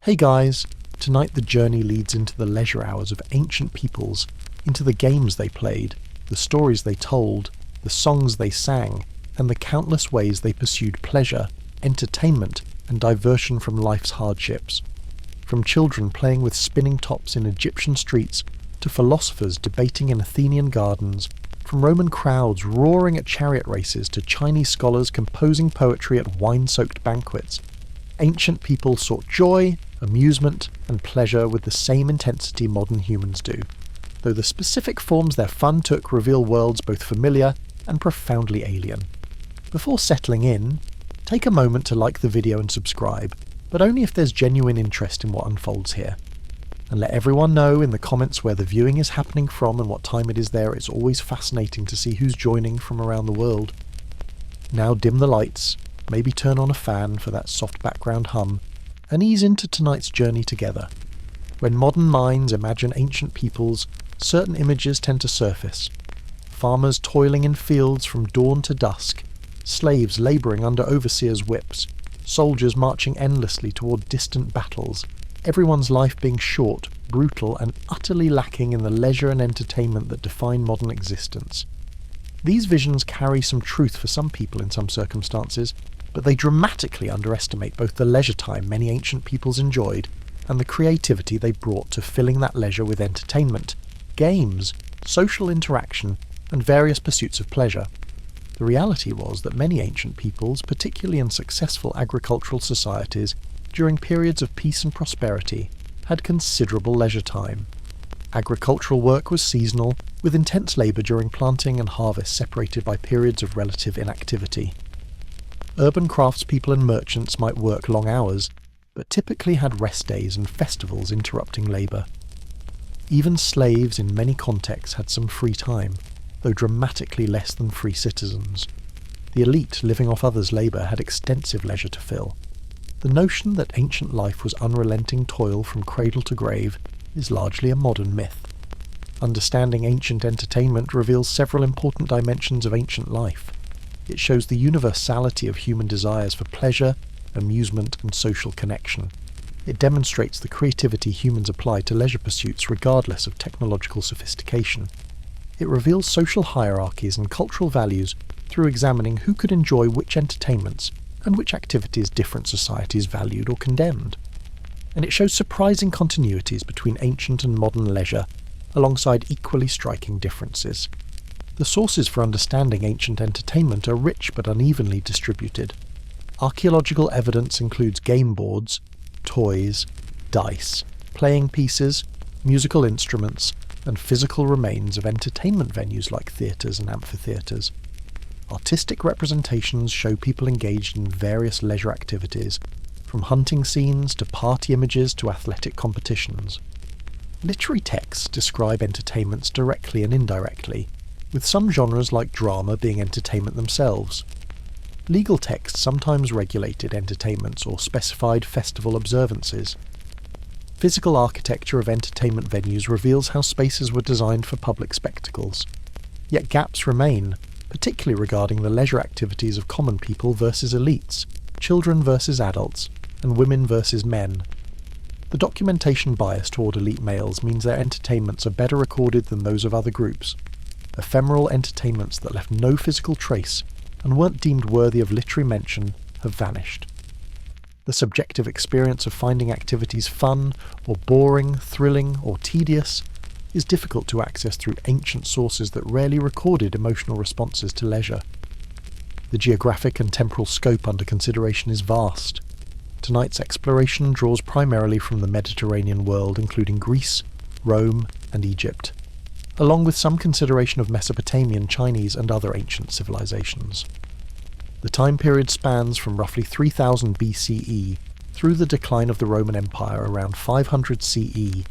Hey guys, tonight the journey leads into the leisure hours of ancient peoples, into the games they played, the stories they told, the songs they sang, and the countless ways they pursued pleasure, entertainment, and diversion from life's hardships. From children playing with spinning tops in Egyptian streets, to philosophers debating in Athenian gardens, from Roman crowds roaring at chariot races to Chinese scholars composing poetry at wine-soaked banquets, ancient people sought joy, amusement, and pleasure with the same intensity modern humans do, though the specific forms their fun took reveal worlds both familiar and profoundly alien. Before settling in, take a moment to like the video and subscribe, but only if there's genuine interest in what unfolds here. And let everyone know in the comments where the viewing is happening from and what time it is there. It's always fascinating to see who's joining from around the world. Now dim the lights, maybe turn on a fan for that soft background hum, and ease into tonight's journey together. When modern minds imagine ancient peoples, certain images tend to surface. Farmers toiling in fields from dawn to dusk, slaves labouring under overseers' whips, soldiers marching endlessly toward distant battles, everyone's life being short, brutal, and utterly lacking in the leisure and entertainment that define modern existence. These visions carry some truth for some people in some circumstances, but they dramatically underestimate both the leisure time many ancient peoples enjoyed and the creativity they brought to filling that leisure with entertainment, games, social interaction, and various pursuits of pleasure. The reality was that many ancient peoples, particularly in successful agricultural societies, during periods of peace and prosperity, had considerable leisure time. Agricultural work was seasonal, with intense labour during planting and harvest separated by periods of relative inactivity. Urban craftspeople and merchants might work long hours, but typically had rest days and festivals interrupting labour. Even slaves in many contexts had some free time, though dramatically less than free citizens. The elite living off others' labour had extensive leisure to fill. The notion that ancient life was unrelenting toil from cradle to grave is largely a modern myth. Understanding ancient entertainment reveals several important dimensions of ancient life. It shows the universality of human desires for pleasure, amusement, and social connection. It demonstrates the creativity humans apply to leisure pursuits regardless of technological sophistication. It reveals social hierarchies and cultural values through examining who could enjoy which entertainments and which activities different societies valued or condemned. And it shows surprising continuities between ancient and modern leisure, alongside equally striking differences. The sources for understanding ancient entertainment are rich but unevenly distributed. Archaeological evidence includes game boards, toys, dice, playing pieces, musical instruments, and physical remains of entertainment venues like theatres and amphitheatres. Artistic representations show people engaged in various leisure activities, from hunting scenes to party images to athletic competitions. Literary texts describe entertainments directly and indirectly, with some genres like drama being entertainment themselves. Legal texts sometimes regulated entertainments or specified festival observances. Physical architecture of entertainment venues reveals how spaces were designed for public spectacles. Yet gaps remain, particularly regarding the leisure activities of common people versus elites, children versus adults, and women versus men. The documentation bias toward elite males means their entertainments are better recorded than those of other groups. Ephemeral entertainments that left no physical trace and weren't deemed worthy of literary mention have vanished. The subjective experience of finding activities fun, or boring, thrilling, or tedious is difficult to access through ancient sources that rarely recorded emotional responses to leisure. The geographic and temporal scope under consideration is vast. Tonight's exploration draws primarily from the Mediterranean world, including Greece, Rome, and Egypt, along with some consideration of Mesopotamian, Chinese, and other ancient civilizations. The time period spans from roughly 3000 BCE through the decline of the Roman Empire around 500 CE,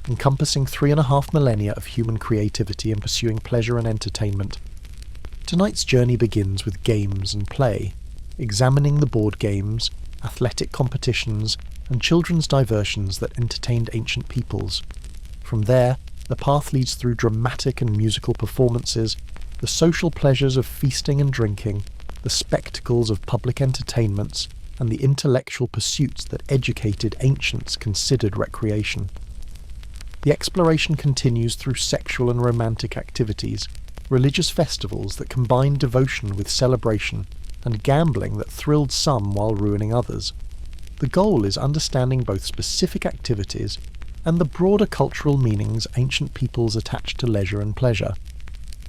encompassing 3.5 millennia of human creativity in pursuing pleasure and entertainment. Tonight's journey begins with games and play, examining the board games, athletic competitions, and children's diversions that entertained ancient peoples. From there, the path leads through dramatic and musical performances, the social pleasures of feasting and drinking, the spectacles of public entertainments, and the intellectual pursuits that educated ancients considered recreation. The exploration continues through sexual and romantic activities, religious festivals that combined devotion with celebration, and gambling that thrilled some while ruining others. The goal is understanding both specific activities and the broader cultural meanings ancient peoples attached to leisure and pleasure.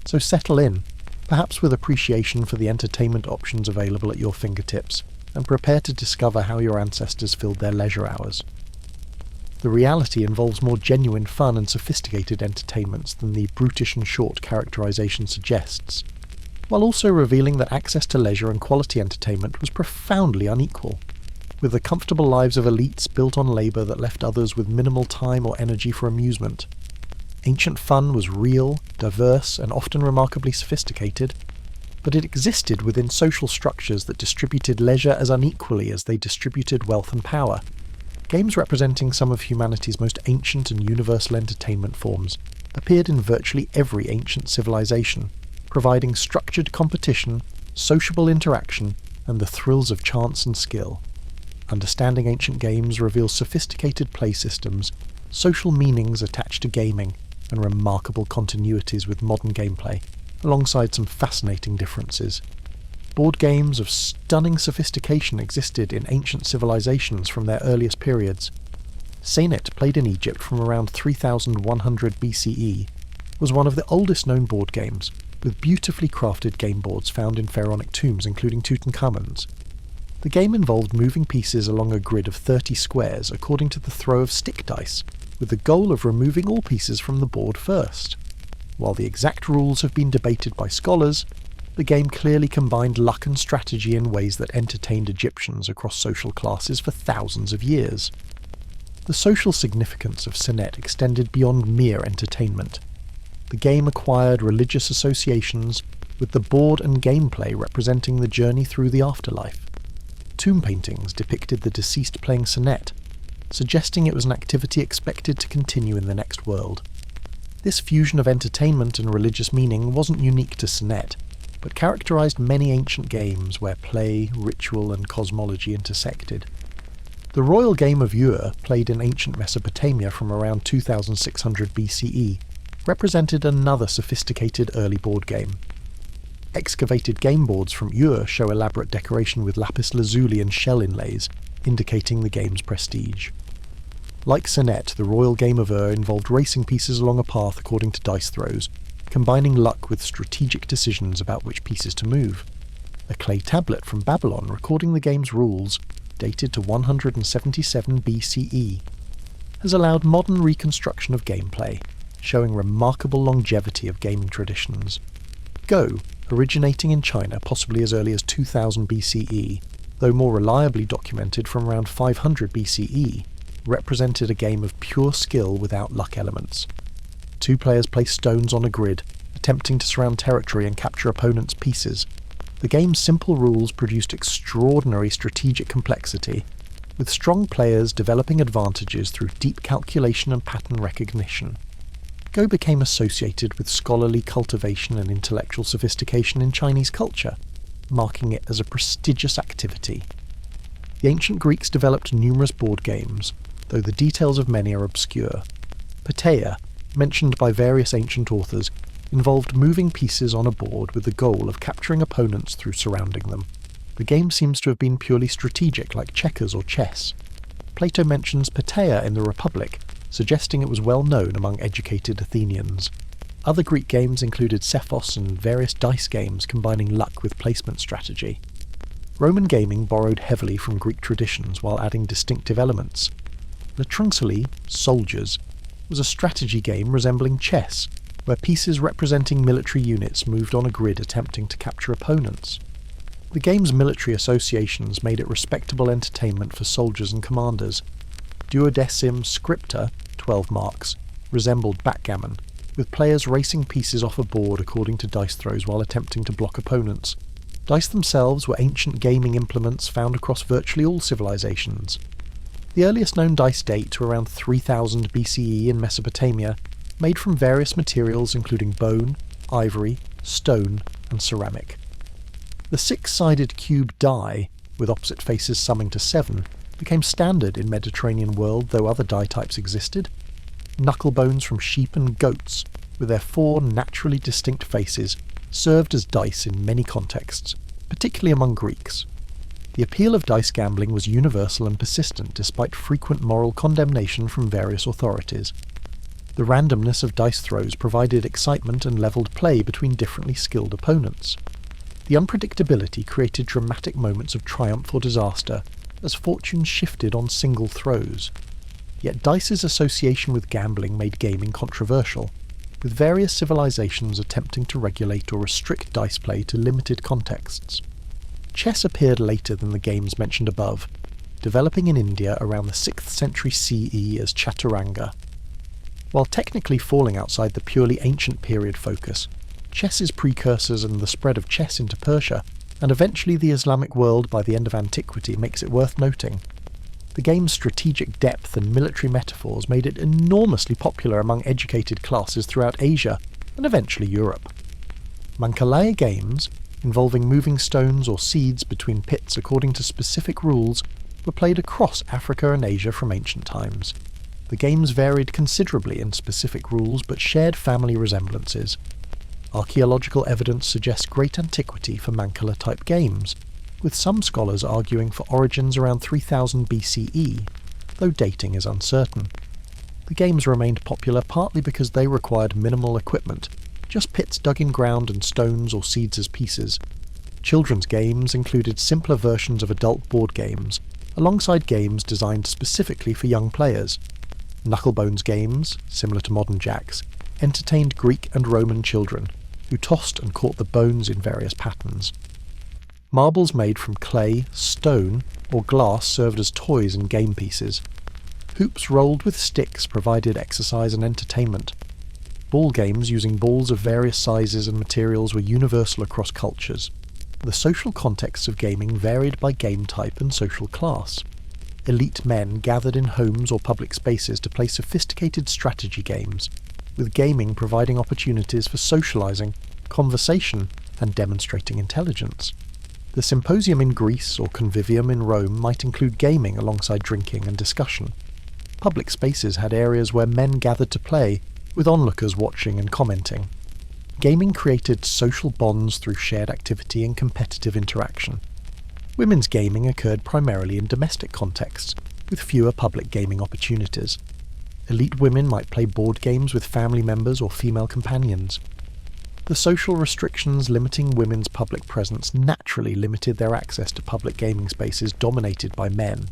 So settle in, perhaps with appreciation for the entertainment options available at your fingertips, and prepare to discover how your ancestors filled their leisure hours. The reality involves more genuine fun and sophisticated entertainments than the brutish and short characterization suggests, while also revealing that access to leisure and quality entertainment was profoundly unequal, with the comfortable lives of elites built on labour that left others with minimal time or energy for amusement. Ancient fun was real, diverse, and often remarkably sophisticated, but it existed within social structures that distributed leisure as unequally as they distributed wealth and power. Games representing some of humanity's most ancient and universal entertainment forms appeared in virtually every ancient civilization, providing structured competition, sociable interaction, and the thrills of chance and skill. Understanding ancient games reveals sophisticated play systems, social meanings attached to gaming, and remarkable continuities with modern gameplay, alongside some fascinating differences. Board games of stunning sophistication existed in ancient civilizations from their earliest periods. Senet, played in Egypt from around 3100 BCE, was one of the oldest known board games, with beautifully crafted game boards found in pharaonic tombs, including Tutankhamun's. The game involved moving pieces along a grid of 30 squares according to the throw of stick dice, with the goal of removing all pieces from the board first. While the exact rules have been debated by scholars, the game clearly combined luck and strategy in ways that entertained Egyptians across social classes for thousands of years. The social significance of Senet extended beyond mere entertainment. The game acquired religious associations, with the board and gameplay representing the journey through the afterlife. Tomb paintings depicted the deceased playing Senet, suggesting it was an activity expected to continue in the next world. This fusion of entertainment and religious meaning wasn't unique to Senet, but characterized many ancient games where play, ritual, and cosmology intersected. The royal game of Ur, played in ancient Mesopotamia from around 2600 BCE, represented another sophisticated early board game. Excavated game boards from Ur show elaborate decoration with lapis lazuli and shell inlays, indicating the game's prestige. Like Senet, the royal game of Ur involved racing pieces along a path according to dice throws, combining luck with strategic decisions about which pieces to move. A clay tablet from Babylon recording the game's rules, dated to 177 BCE, has allowed modern reconstruction of gameplay, showing remarkable longevity of gaming traditions. Go, originating in China possibly as early as 2000 BCE, though more reliably documented from around 500 BCE, represented a game of pure skill without luck elements. Two players place stones on a grid, attempting to surround territory and capture opponents' pieces. The game's simple rules produced extraordinary strategic complexity, with strong players developing advantages through deep calculation and pattern recognition. Go became associated with scholarly cultivation and intellectual sophistication in Chinese culture, marking it as a prestigious activity. The ancient Greeks developed numerous board games, though the details of many are obscure. Pateia, mentioned by various ancient authors, involved moving pieces on a board with the goal of capturing opponents through surrounding them. The game seems to have been purely strategic, like checkers or chess. Plato mentions Pateia in the Republic, suggesting it was well known among educated Athenians. Other Greek games included Cephos and various dice games combining luck with placement strategy. Roman gaming borrowed heavily from Greek traditions while adding distinctive elements. Latrunxuli, Soldiers, was a strategy game resembling chess, where pieces representing military units moved on a grid attempting to capture opponents. The game's military associations made it respectable entertainment for soldiers and commanders. Duodecim Scripta, 12 marks, resembled backgammon, with players racing pieces off a board according to dice throws while attempting to block opponents. Dice themselves were ancient gaming implements found across virtually all civilizations. The earliest known dice date to around 3000 BCE in Mesopotamia, made from various materials including bone, ivory, stone, and ceramic. The six-sided cube die, with opposite faces summing to 7, became standard in Mediterranean world, though other die types existed. Knuckle bones from sheep and goats, with their 4 naturally distinct faces, served as dice in many contexts, particularly among Greeks. The appeal of dice gambling was universal and persistent despite frequent moral condemnation from various authorities. The randomness of dice throws provided excitement and levelled play between differently skilled opponents. The unpredictability created dramatic moments of triumph or disaster, as fortunes shifted on single throws. Yet dice's association with gambling made gaming controversial, with various civilizations attempting to regulate or restrict dice play to limited contexts. Chess appeared later than the games mentioned above, developing in India around the 6th century CE as chaturanga. While technically falling outside the purely ancient period focus, chess's precursors and the spread of chess into Persia, and eventually the Islamic world by the end of antiquity, makes it worth noting. The game's strategic depth and military metaphors made it enormously popular among educated classes throughout Asia and eventually Europe. Mankalaya games, involving moving stones or seeds between pits according to specific rules, were played across Africa and Asia from ancient times. The games varied considerably in specific rules but shared family resemblances. Archaeological evidence suggests great antiquity for Mancala-type games, with some scholars arguing for origins around 3000 BCE, though dating is uncertain. The games remained popular partly because they required minimal equipment, just pits dug in ground and stones or seeds as pieces. Children's games included simpler versions of adult board games, alongside games designed specifically for young players. Knucklebones games, similar to modern jacks, entertained Greek and Roman children, who tossed and caught the bones in various patterns. Marbles made from clay, stone, or glass served as toys and game pieces. Hoops rolled with sticks provided exercise and entertainment. Ball games using balls of various sizes and materials were universal across cultures. The social contexts of gaming varied by game type and social class. Elite men gathered in homes or public spaces to play sophisticated strategy games, with gaming providing opportunities for socializing, conversation, and demonstrating intelligence. The symposium in Greece or convivium in Rome might include gaming alongside drinking and discussion. Public spaces had areas where men gathered to play, with onlookers watching and commenting. Gaming created social bonds through shared activity and competitive interaction. Women's gaming occurred primarily in domestic contexts, with fewer public gaming opportunities. Elite women might play board games with family members or female companions. The social restrictions limiting women's public presence naturally limited their access to public gaming spaces dominated by men.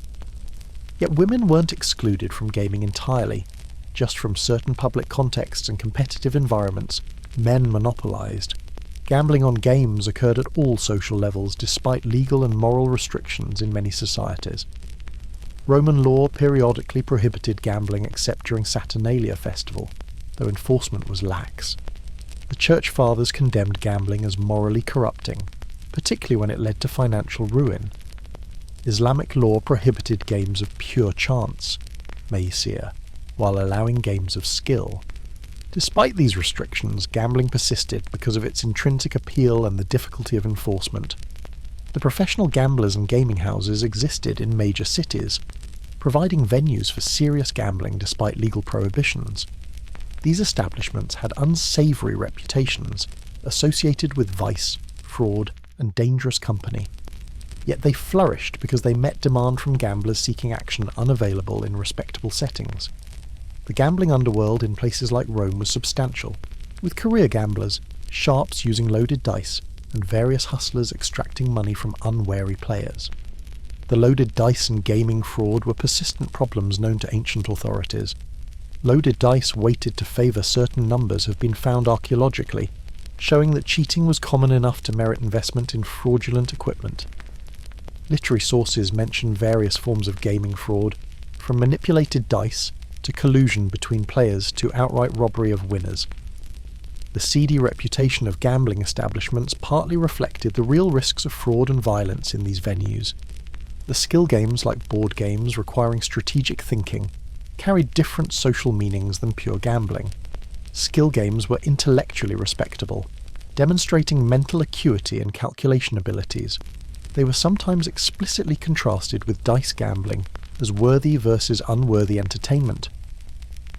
Yet women weren't excluded from gaming entirely. Just from certain public contexts and competitive environments, men monopolized. Gambling on games occurred at all social levels despite legal and moral restrictions in many societies. Roman law periodically prohibited gambling except during Saturnalia festival, though enforcement was lax. The Church Fathers condemned gambling as morally corrupting, particularly when it led to financial ruin. Islamic law prohibited games of pure chance, maysir, while allowing games of skill. Despite these restrictions, gambling persisted because of its intrinsic appeal and the difficulty of enforcement. The professional gamblers and gaming houses existed in major cities, providing venues for serious gambling despite legal prohibitions. These establishments had unsavoury reputations, associated with vice, fraud, and dangerous company. Yet they flourished because they met demand from gamblers seeking action unavailable in respectable settings. The gambling underworld in places like Rome was substantial, with career gamblers, sharps using loaded dice, and various hustlers extracting money from unwary players. The loaded dice and gaming fraud were persistent problems known to ancient authorities. Loaded dice weighted to favour certain numbers have been found archaeologically, showing that cheating was common enough to merit investment in fraudulent equipment. Literary sources mention various forms of gaming fraud, from manipulated dice to collusion between players to outright robbery of winners. The seedy reputation of gambling establishments partly reflected the real risks of fraud and violence in these venues. The skill games, like board games requiring strategic thinking, carried different social meanings than pure gambling. Skill games were intellectually respectable, demonstrating mental acuity and calculation abilities, they were sometimes explicitly contrasted with dice gambling as worthy versus unworthy entertainment.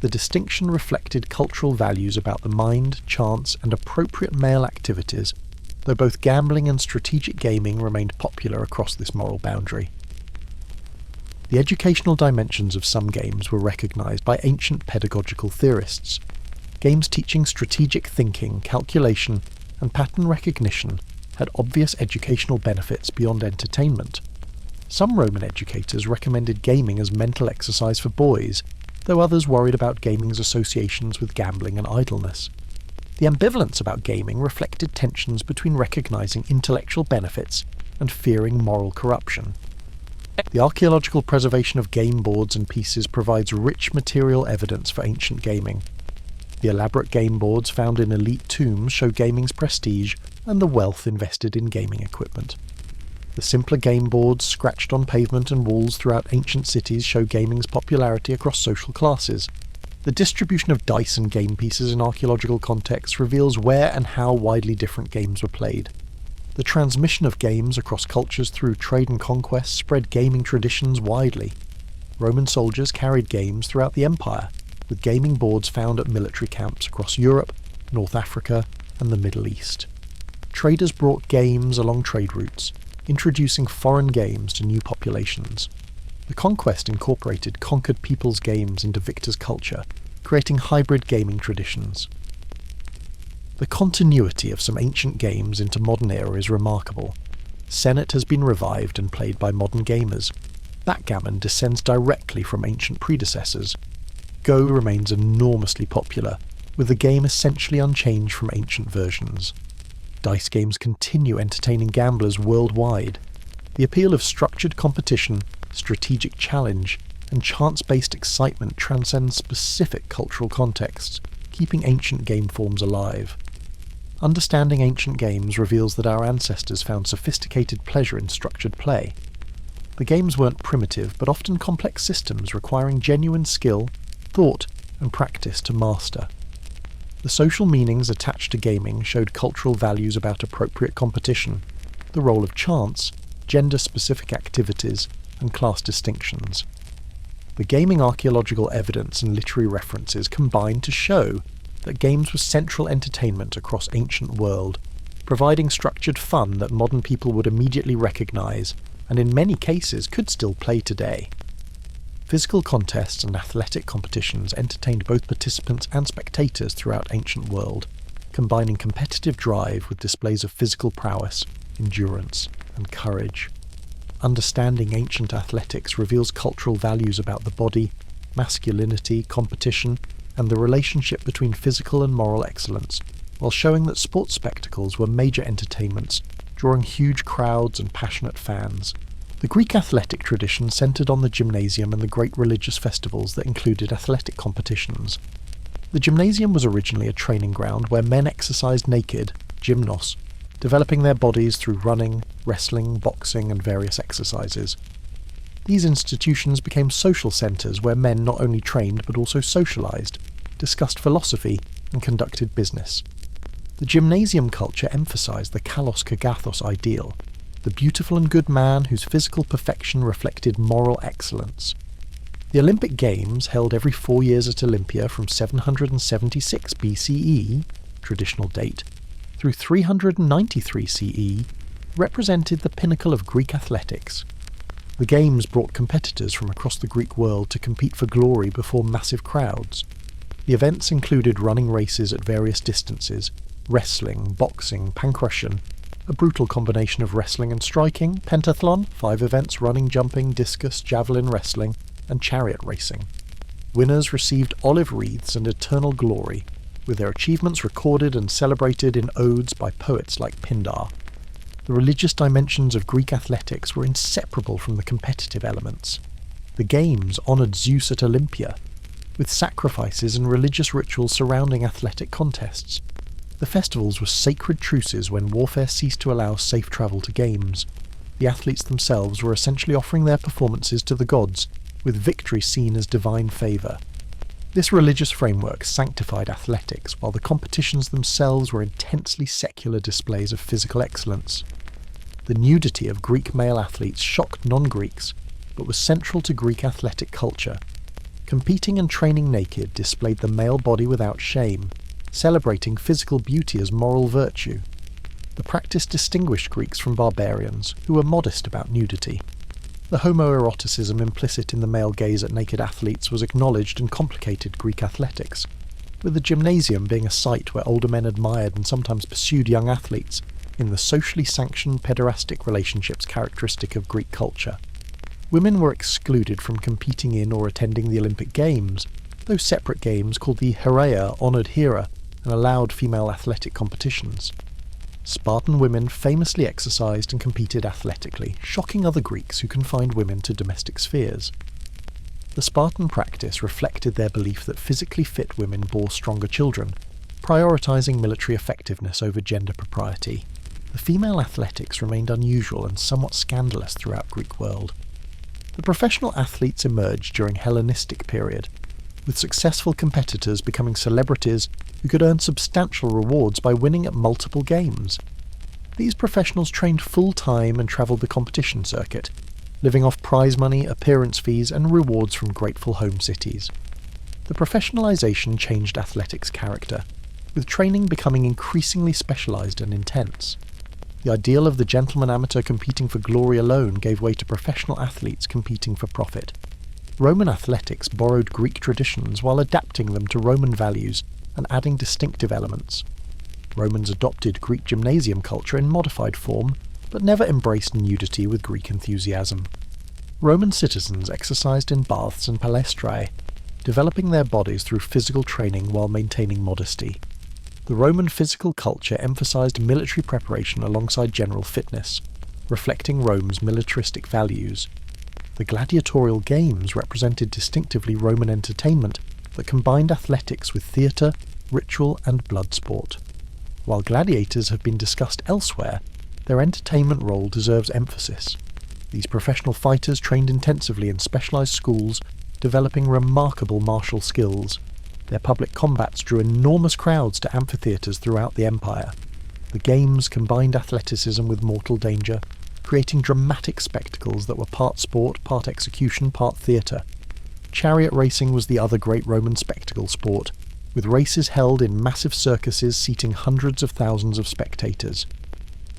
The distinction reflected cultural values about the mind, chance, and appropriate male activities, though both gambling and strategic gaming remained popular across this moral boundary. The educational dimensions of some games were recognised by ancient pedagogical theorists. Games teaching strategic thinking, calculation, and pattern recognition had obvious educational benefits beyond entertainment. Some Roman educators recommended gaming as mental exercise for boys, though others worried about gaming's associations with gambling and idleness. The ambivalence about gaming reflected tensions between recognising intellectual benefits and fearing moral corruption. The archaeological preservation of game boards and pieces provides rich material evidence for ancient gaming. The elaborate game boards found in elite tombs show gaming's prestige and the wealth invested in gaming equipment. The simpler game boards scratched on pavement and walls throughout ancient cities show gaming's popularity across social classes. The distribution of dice and game pieces in archaeological contexts reveals where and how widely different games were played. The transmission of games across cultures through trade and conquest spread gaming traditions widely. Roman soldiers carried games throughout the empire, with gaming boards found at military camps across Europe, North Africa, and the Middle East. Traders brought games along trade routes, introducing foreign games to new populations. The conquest incorporated conquered peoples' games into victors' culture, creating hybrid gaming traditions. The continuity of some ancient games into modern era is remarkable. Senet has been revived and played by modern gamers. Backgammon descends directly from ancient predecessors. Go remains enormously popular, with the game essentially unchanged from ancient versions. Dice games continue entertaining gamblers worldwide. The appeal of structured competition, strategic challenge, and chance-based excitement transcends specific cultural contexts, keeping ancient game forms alive. Understanding ancient games reveals that our ancestors found sophisticated pleasure in structured play. The games weren't primitive, but often complex systems requiring genuine skill, thought, and practice to master. The social meanings attached to gaming showed cultural values about appropriate competition, the role of chance, gender-specific activities, and class distinctions. The gaming archaeological evidence and literary references combine to show that games were central entertainment across ancient world, providing structured fun that modern people would immediately recognise, and in many cases could still play today. Physical contests and athletic competitions entertained both participants and spectators throughout ancient world, combining competitive drive with displays of physical prowess, endurance, and courage. Understanding ancient athletics reveals cultural values about the body, masculinity, competition, and the relationship between physical and moral excellence, while showing that sports spectacles were major entertainments, drawing huge crowds and passionate fans. The Greek athletic tradition centred on the gymnasium and the great religious festivals that included athletic competitions. The gymnasium was originally a training ground where men exercised naked, gymnos, developing their bodies through running, wrestling, boxing, and various exercises. These institutions became social centres where men not only trained but also socialised, discussed philosophy, and conducted business. The gymnasium culture emphasised the kalos kagathos ideal, the beautiful and good man whose physical perfection reflected moral excellence. The Olympic Games, held every 4 years at Olympia from 776 BCE, traditional date, through 393 CE, represented the pinnacle of Greek athletics. The Games brought competitors from across the Greek world to compete for glory before massive crowds. The events included running races at various distances, wrestling, boxing, pankration, a brutal combination of wrestling and striking, pentathlon, 5 events running, jumping, discus, javelin wrestling, and chariot racing. Winners received olive wreaths and eternal glory, with their achievements recorded and celebrated in odes by poets like Pindar. The religious dimensions of Greek athletics were inseparable from the competitive elements. The Games honoured Zeus at Olympia, with sacrifices and religious rituals surrounding athletic contests. The festivals were sacred truces when warfare ceased to allow safe travel to games. The athletes themselves were essentially offering their performances to the gods, with victory seen as divine favour. This religious framework sanctified athletics, while the competitions themselves were intensely secular displays of physical excellence. The nudity of Greek male athletes shocked non-Greeks, but was central to Greek athletic culture. Competing and training naked displayed the male body without shame, celebrating physical beauty as moral virtue. The practice distinguished Greeks from barbarians, who were modest about nudity. The homoeroticism implicit in the male gaze at naked athletes was acknowledged and complicated Greek athletics, with the gymnasium being a site where older men admired and sometimes pursued young athletes in the socially sanctioned pederastic relationships characteristic of Greek culture. Women were excluded from competing in or attending the Olympic Games, though separate games called the Heraea honoured Hera and allowed female athletic competitions. Spartan women famously exercised and competed athletically, shocking other Greeks who confined women to domestic spheres. The Spartan practice reflected their belief that physically fit women bore stronger children, prioritising military effectiveness over gender propriety. The female athletics remained unusual and somewhat scandalous throughout Greek world. The professional athletes emerged during Hellenistic period, with successful competitors becoming celebrities who could earn substantial rewards by winning at multiple games. These professionals trained full-time and travelled the competition circuit, living off prize money, appearance fees and rewards from grateful home cities. The professionalisation changed athletics' character, with training becoming increasingly specialised and intense. The ideal of the gentleman amateur competing for glory alone gave way to professional athletes competing for profit. Roman athletics borrowed Greek traditions while adapting them to Roman values and adding distinctive elements. Romans adopted Greek gymnasium culture in modified form, but never embraced nudity with Greek enthusiasm. Roman citizens exercised in baths and palaestrae, developing their bodies through physical training while maintaining modesty. The Roman physical culture emphasized military preparation alongside general fitness, reflecting Rome's militaristic values. The gladiatorial games represented distinctively Roman entertainment that combined athletics with theatre, ritual and blood sport. While gladiators have been discussed elsewhere, their entertainment role deserves emphasis. These professional fighters trained intensively in specialized schools, developing remarkable martial skills. Their public combats drew enormous crowds to amphitheatres throughout the empire. The games combined athleticism with mortal danger, creating dramatic spectacles that were part sport, part execution, part theatre. Chariot racing was the other great Roman spectacle sport, with races held in massive circuses seating hundreds of thousands of spectators.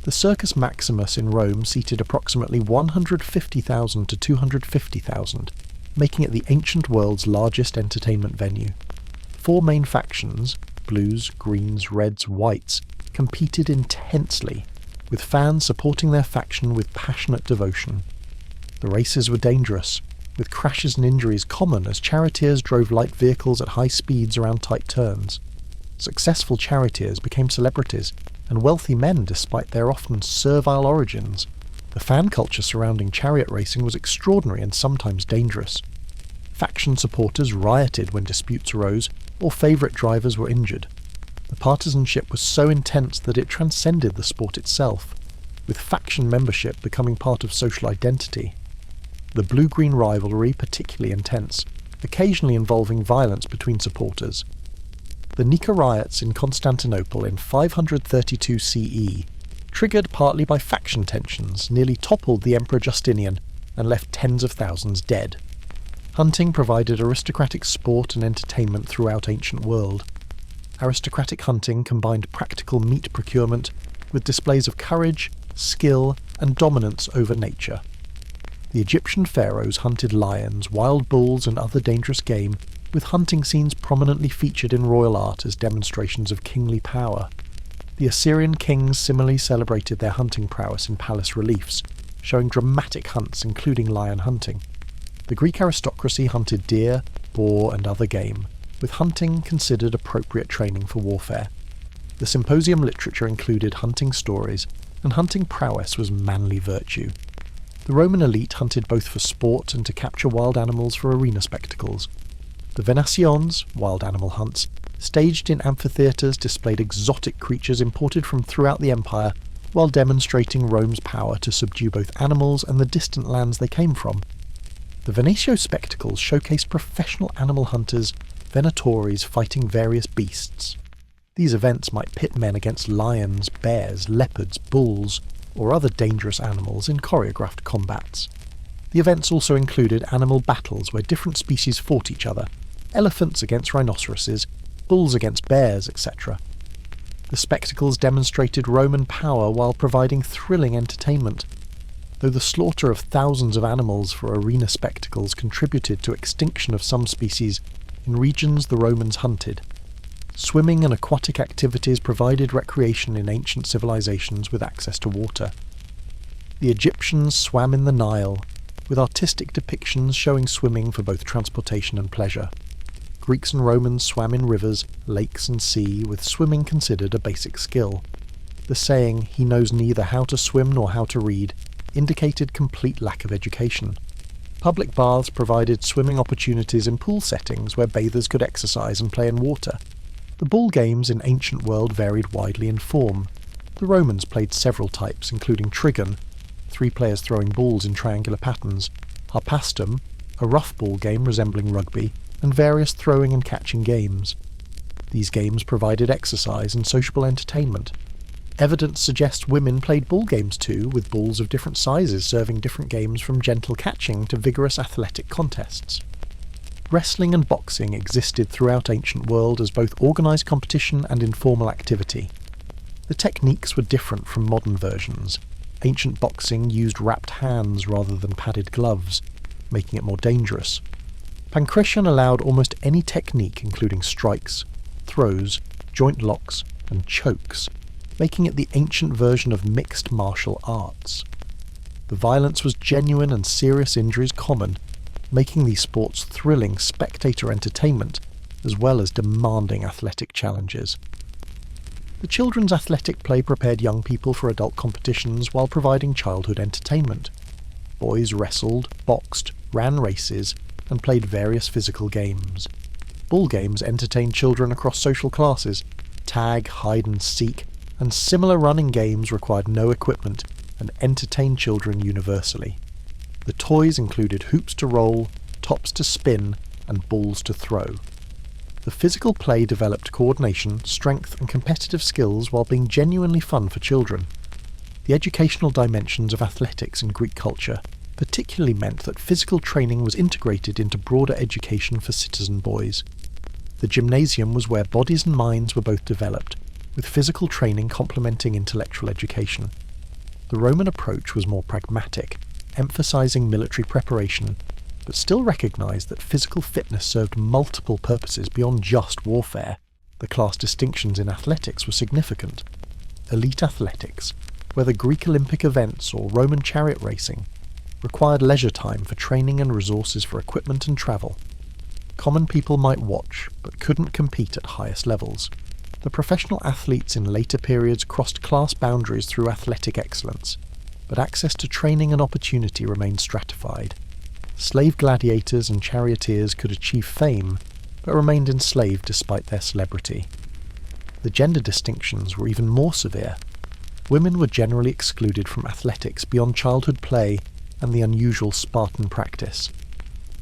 The Circus Maximus in Rome seated approximately 150,000 to 250,000, making it the ancient world's largest entertainment venue. 4 main factions, blues, greens, reds, whites, competed intensely, with fans supporting their faction with passionate devotion. The races were dangerous, with crashes and injuries common as charioteers drove light vehicles at high speeds around tight turns. Successful charioteers became celebrities, and wealthy men despite their often servile origins. The fan culture surrounding chariot racing was extraordinary and sometimes dangerous. Faction supporters rioted when disputes arose, or favourite drivers were injured. The partisanship was so intense that it transcended the sport itself, with faction membership becoming part of social identity. The blue-green rivalry particularly intense, occasionally involving violence between supporters. The Nika riots in Constantinople in 532 CE, triggered partly by faction tensions, nearly toppled the Emperor Justinian and left tens of thousands dead. Hunting provided aristocratic sport and entertainment throughout ancient world. Aristocratic hunting combined practical meat procurement with displays of courage, skill, and dominance over nature. The Egyptian pharaohs hunted lions, wild bulls, and other dangerous game, with hunting scenes prominently featured in royal art as demonstrations of kingly power. The Assyrian kings similarly celebrated their hunting prowess in palace reliefs, showing dramatic hunts including lion hunting. The Greek aristocracy hunted deer, boar, and other game, with hunting considered appropriate training for warfare. The symposium literature included hunting stories, and hunting prowess was manly virtue. The Roman elite hunted both for sport and to capture wild animals for arena spectacles. The venations, wild animal hunts, staged in amphitheatres, displayed exotic creatures imported from throughout the empire, while demonstrating Rome's power to subdue both animals and the distant lands they came from. The Venatio spectacles showcased professional animal hunters, venatores fighting various beasts. These events might pit men against lions, bears, leopards, bulls, or other dangerous animals in choreographed combats. The events also included animal battles where different species fought each other, elephants against rhinoceroses, bulls against bears, etc. The spectacles demonstrated Roman power while providing thrilling entertainment. Though the slaughter of thousands of animals for arena spectacles contributed to extinction of some species in regions the Romans hunted, swimming and aquatic activities provided recreation in ancient civilizations with access to water. The Egyptians swam in the Nile, with artistic depictions showing swimming for both transportation and pleasure. Greeks and Romans swam in rivers, lakes and sea, with swimming considered a basic skill. The saying, "he knows neither how to swim nor how to read," indicated complete lack of education. Public baths provided swimming opportunities in pool settings where bathers could exercise and play in water. The ball games in ancient world varied widely in form. The Romans played several types, including trigon, 3 players throwing balls in triangular patterns, harpastum, a rough ball game resembling rugby, and various throwing and catching games. These games provided exercise and sociable entertainment. Evidence suggests women played ball games too, with balls of different sizes serving different games from gentle catching to vigorous athletic contests. Wrestling and boxing existed throughout ancient world as both organised competition and informal activity. The techniques were different from modern versions. Ancient boxing used wrapped hands rather than padded gloves, making it more dangerous. Pancration allowed almost any technique including strikes, throws, joint locks, and chokes, making it the ancient version of mixed martial arts. The violence was genuine and serious injuries common, making these sports thrilling spectator entertainment as well as demanding athletic challenges. The children's athletic play prepared young people for adult competitions while providing childhood entertainment. Boys wrestled, boxed, ran races, and played various physical games. Ball games entertained children across social classes. Tag, hide and seek, and similar running games required no equipment and entertained children universally. The toys included hoops to roll, tops to spin, and balls to throw. The physical play developed coordination, strength, and competitive skills while being genuinely fun for children. The educational dimensions of athletics in Greek culture particularly meant that physical training was integrated into broader education for citizen boys. The gymnasium was where bodies and minds were both developed, with physical training complementing intellectual education. The Roman approach was more pragmatic, emphasizing military preparation, but still recognized that physical fitness served multiple purposes beyond just warfare. The class distinctions in athletics were significant. Elite athletics, whether Greek Olympic events or Roman chariot racing, required leisure time for training and resources for equipment and travel. Common people might watch, but couldn't compete at highest levels. The professional athletes in later periods crossed class boundaries through athletic excellence, but access to training and opportunity remained stratified. Slave gladiators and charioteers could achieve fame, but remained enslaved despite their celebrity. The gender distinctions were even more severe. Women were generally excluded from athletics beyond childhood play and the unusual Spartan practice.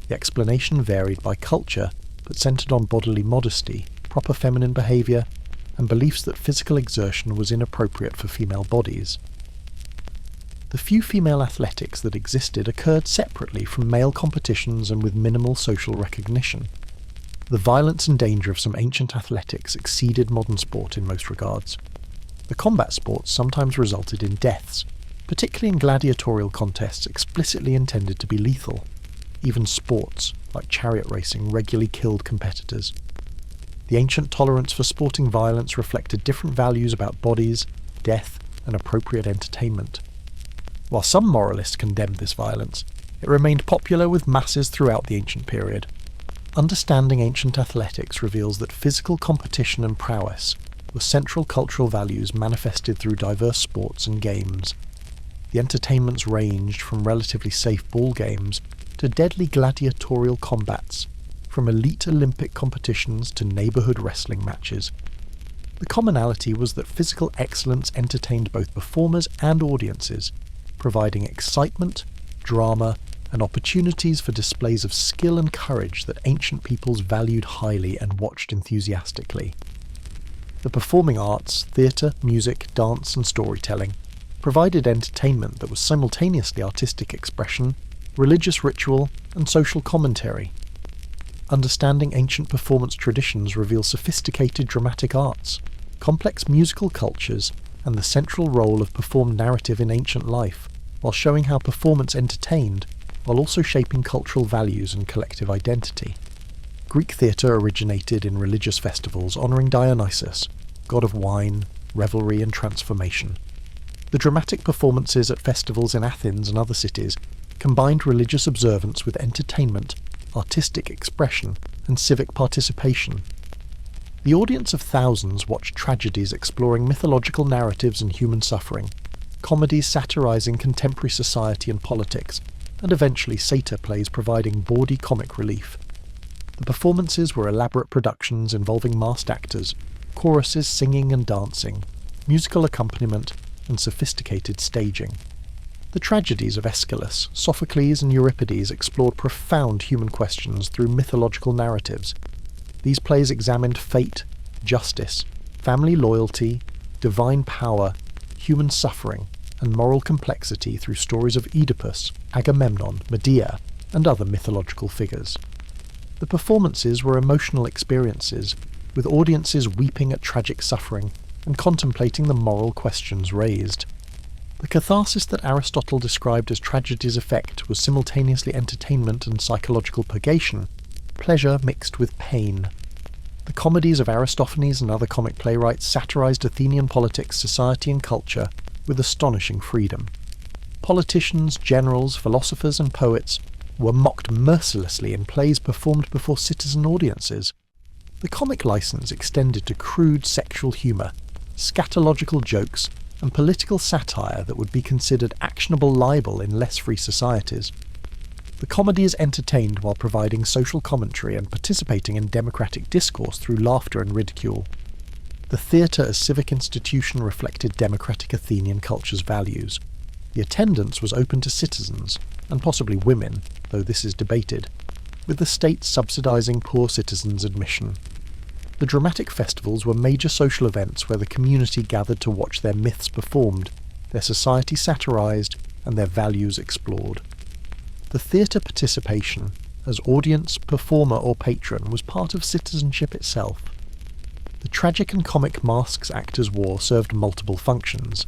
The explanation varied by culture, but centred on bodily modesty, proper feminine behaviour, and beliefs that physical exertion was inappropriate for female bodies. The few female athletics that existed occurred separately from male competitions and with minimal social recognition. The violence and danger of some ancient athletics exceeded modern sport in most regards. The combat sports sometimes resulted in deaths, particularly in gladiatorial contests explicitly intended to be lethal. Even sports, like chariot racing, regularly killed competitors. The ancient tolerance for sporting violence reflected different values about bodies, death, and appropriate entertainment. While some moralists condemned this violence, it remained popular with masses throughout the ancient period. Understanding ancient athletics reveals that physical competition and prowess were central cultural values manifested through diverse sports and games. The entertainments ranged from relatively safe ball games to deadly gladiatorial combats, from elite Olympic competitions to neighbourhood wrestling matches. The commonality was that physical excellence entertained both performers and audiences, providing excitement, drama, and opportunities for displays of skill and courage that ancient peoples valued highly and watched enthusiastically. The performing arts, theatre, music, dance, and storytelling provided entertainment that was simultaneously artistic expression, religious ritual, and social commentary. Understanding ancient performance traditions reveals sophisticated dramatic arts, complex musical cultures, and the central role of performed narrative in ancient life, while showing how performance entertained, while also shaping cultural values and collective identity. Greek theatre originated in religious festivals honouring Dionysus, god of wine, revelry and transformation. The dramatic performances at festivals in Athens and other cities combined religious observance with entertainment, artistic expression, and civic participation. The audience of thousands watched tragedies exploring mythological narratives and human suffering, comedies satirising contemporary society and politics, and eventually satyr plays providing bawdy comic relief. The performances were elaborate productions involving masked actors, choruses singing and dancing, musical accompaniment, and sophisticated staging. The tragedies of Aeschylus, Sophocles, and Euripides explored profound human questions through mythological narratives. These plays examined fate, justice, family loyalty, divine power, human suffering, and moral complexity through stories of Oedipus, Agamemnon, Medea, and other mythological figures. The performances were emotional experiences, with audiences weeping at tragic suffering and contemplating the moral questions raised. The catharsis that Aristotle described as tragedy's effect was simultaneously entertainment and psychological purgation, pleasure mixed with pain. The comedies of Aristophanes and other comic playwrights satirized Athenian politics, society and culture with astonishing freedom. Politicians, generals, philosophers and poets were mocked mercilessly in plays performed before citizen audiences. The comic license extended to crude sexual humour, scatological jokes, and political satire that would be considered actionable libel in less free societies. The comedies entertained while providing social commentary and participating in democratic discourse through laughter and ridicule. The theatre as civic institution reflected democratic Athenian culture's values. The attendance was open to citizens, and possibly women, though this is debated, with the state subsidising poor citizens' admission. The dramatic festivals were major social events where the community gathered to watch their myths performed, their society satirised, and their values explored. The theatre participation, as audience, performer or patron, was part of citizenship itself. The tragic and comic masks actors wore served multiple functions,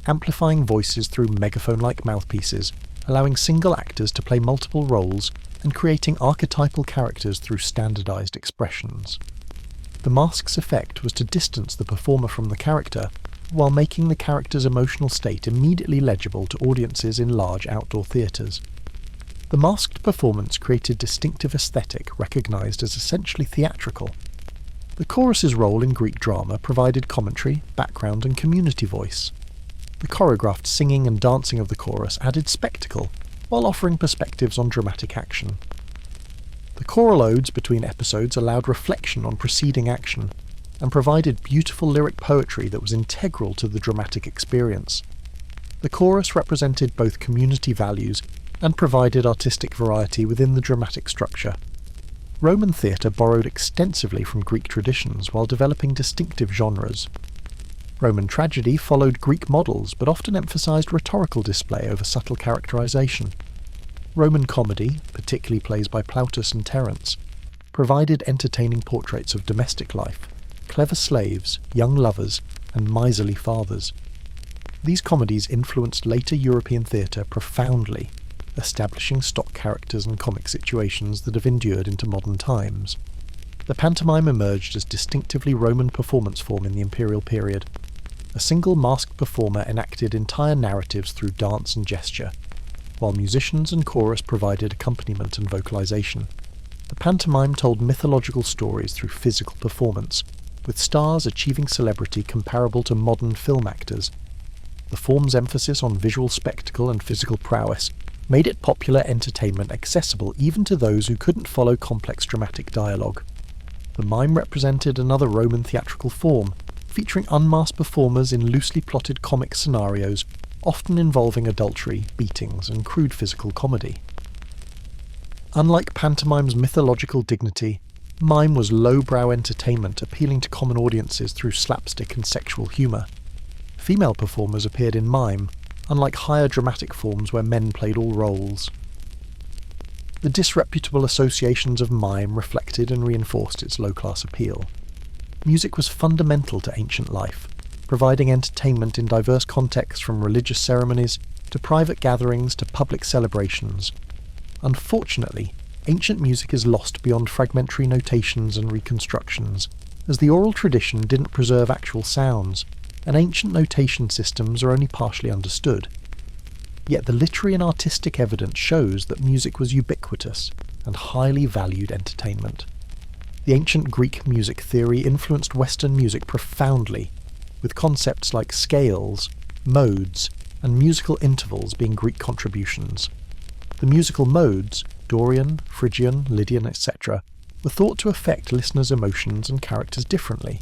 amplifying voices through megaphone-like mouthpieces, allowing single actors to play multiple roles, and creating archetypal characters through standardised expressions. The mask's effect was to distance the performer from the character, while making the character's emotional state immediately legible to audiences in large outdoor theatres. The masked performance created distinctive aesthetic recognised as essentially theatrical. The chorus's role in Greek drama provided commentary, background and community voice. The choreographed singing and dancing of the chorus added spectacle, while offering perspectives on dramatic action. The choral odes between episodes allowed reflection on preceding action, and provided beautiful lyric poetry that was integral to the dramatic experience. The chorus represented both community values and provided artistic variety within the dramatic structure. Roman theatre borrowed extensively from Greek traditions while developing distinctive genres. Roman tragedy followed Greek models but often emphasised rhetorical display over subtle characterisation. Roman comedy, particularly plays by Plautus and Terence, provided entertaining portraits of domestic life, clever slaves, young lovers, and miserly fathers. These comedies influenced later European theatre profoundly, establishing stock characters and comic situations that have endured into modern times. The pantomime emerged as distinctively Roman performance form in the imperial period. A single masked performer enacted entire narratives through dance and gesture, while musicians and chorus provided accompaniment and vocalization. The pantomime told mythological stories through physical performance, with stars achieving celebrity comparable to modern film actors. The form's emphasis on visual spectacle and physical prowess made it popular entertainment accessible even to those who couldn't follow complex dramatic dialogue. The mime represented another Roman theatrical form, featuring unmasked performers in loosely plotted comic scenarios, often involving adultery, beatings, and crude physical comedy. Unlike pantomime's mythological dignity, mime was lowbrow entertainment appealing to common audiences through slapstick and sexual humour. Female performers appeared in mime, unlike higher dramatic forms where men played all roles. The disreputable associations of mime reflected and reinforced its low-class appeal. Music was fundamental to ancient life, providing entertainment in diverse contexts from religious ceremonies to private gatherings to public celebrations. Unfortunately, ancient music is lost beyond fragmentary notations and reconstructions, as the oral tradition didn't preserve actual sounds, and ancient notation systems are only partially understood. Yet the literary and artistic evidence shows that music was ubiquitous and highly valued entertainment. The ancient Greek music theory influenced Western music profoundly, with concepts like scales, modes, and musical intervals being Greek contributions. The musical modes, Dorian, Phrygian, Lydian, etc., were thought to affect listeners' emotions and characters differently,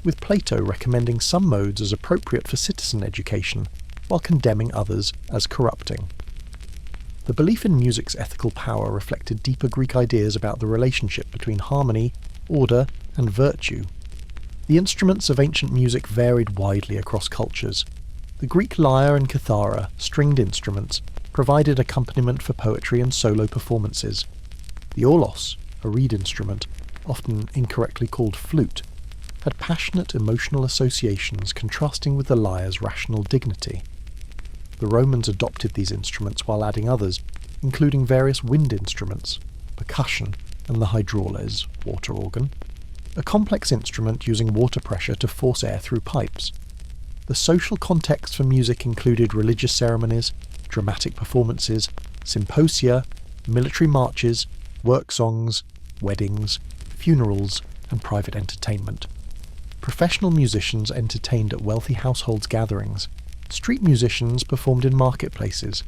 with Plato recommending some modes as appropriate for citizen education, while condemning others as corrupting. The belief in music's ethical power reflected deeper Greek ideas about the relationship between harmony, order, and virtue. The instruments of ancient music varied widely across cultures. The Greek lyre and kithara, stringed instruments, provided accompaniment for poetry and solo performances. The aulos, a reed instrument, often incorrectly called flute, had passionate emotional associations contrasting with the lyre's rational dignity. The Romans adopted these instruments while adding others, including various wind instruments, percussion, and the hydraules, water organ, a complex instrument using water pressure to force air through pipes. The social context for music included religious ceremonies, dramatic performances, symposia, military marches, work songs, weddings, funerals, and private entertainment. Professional musicians entertained at wealthy households' gatherings. Street musicians performed in marketplaces.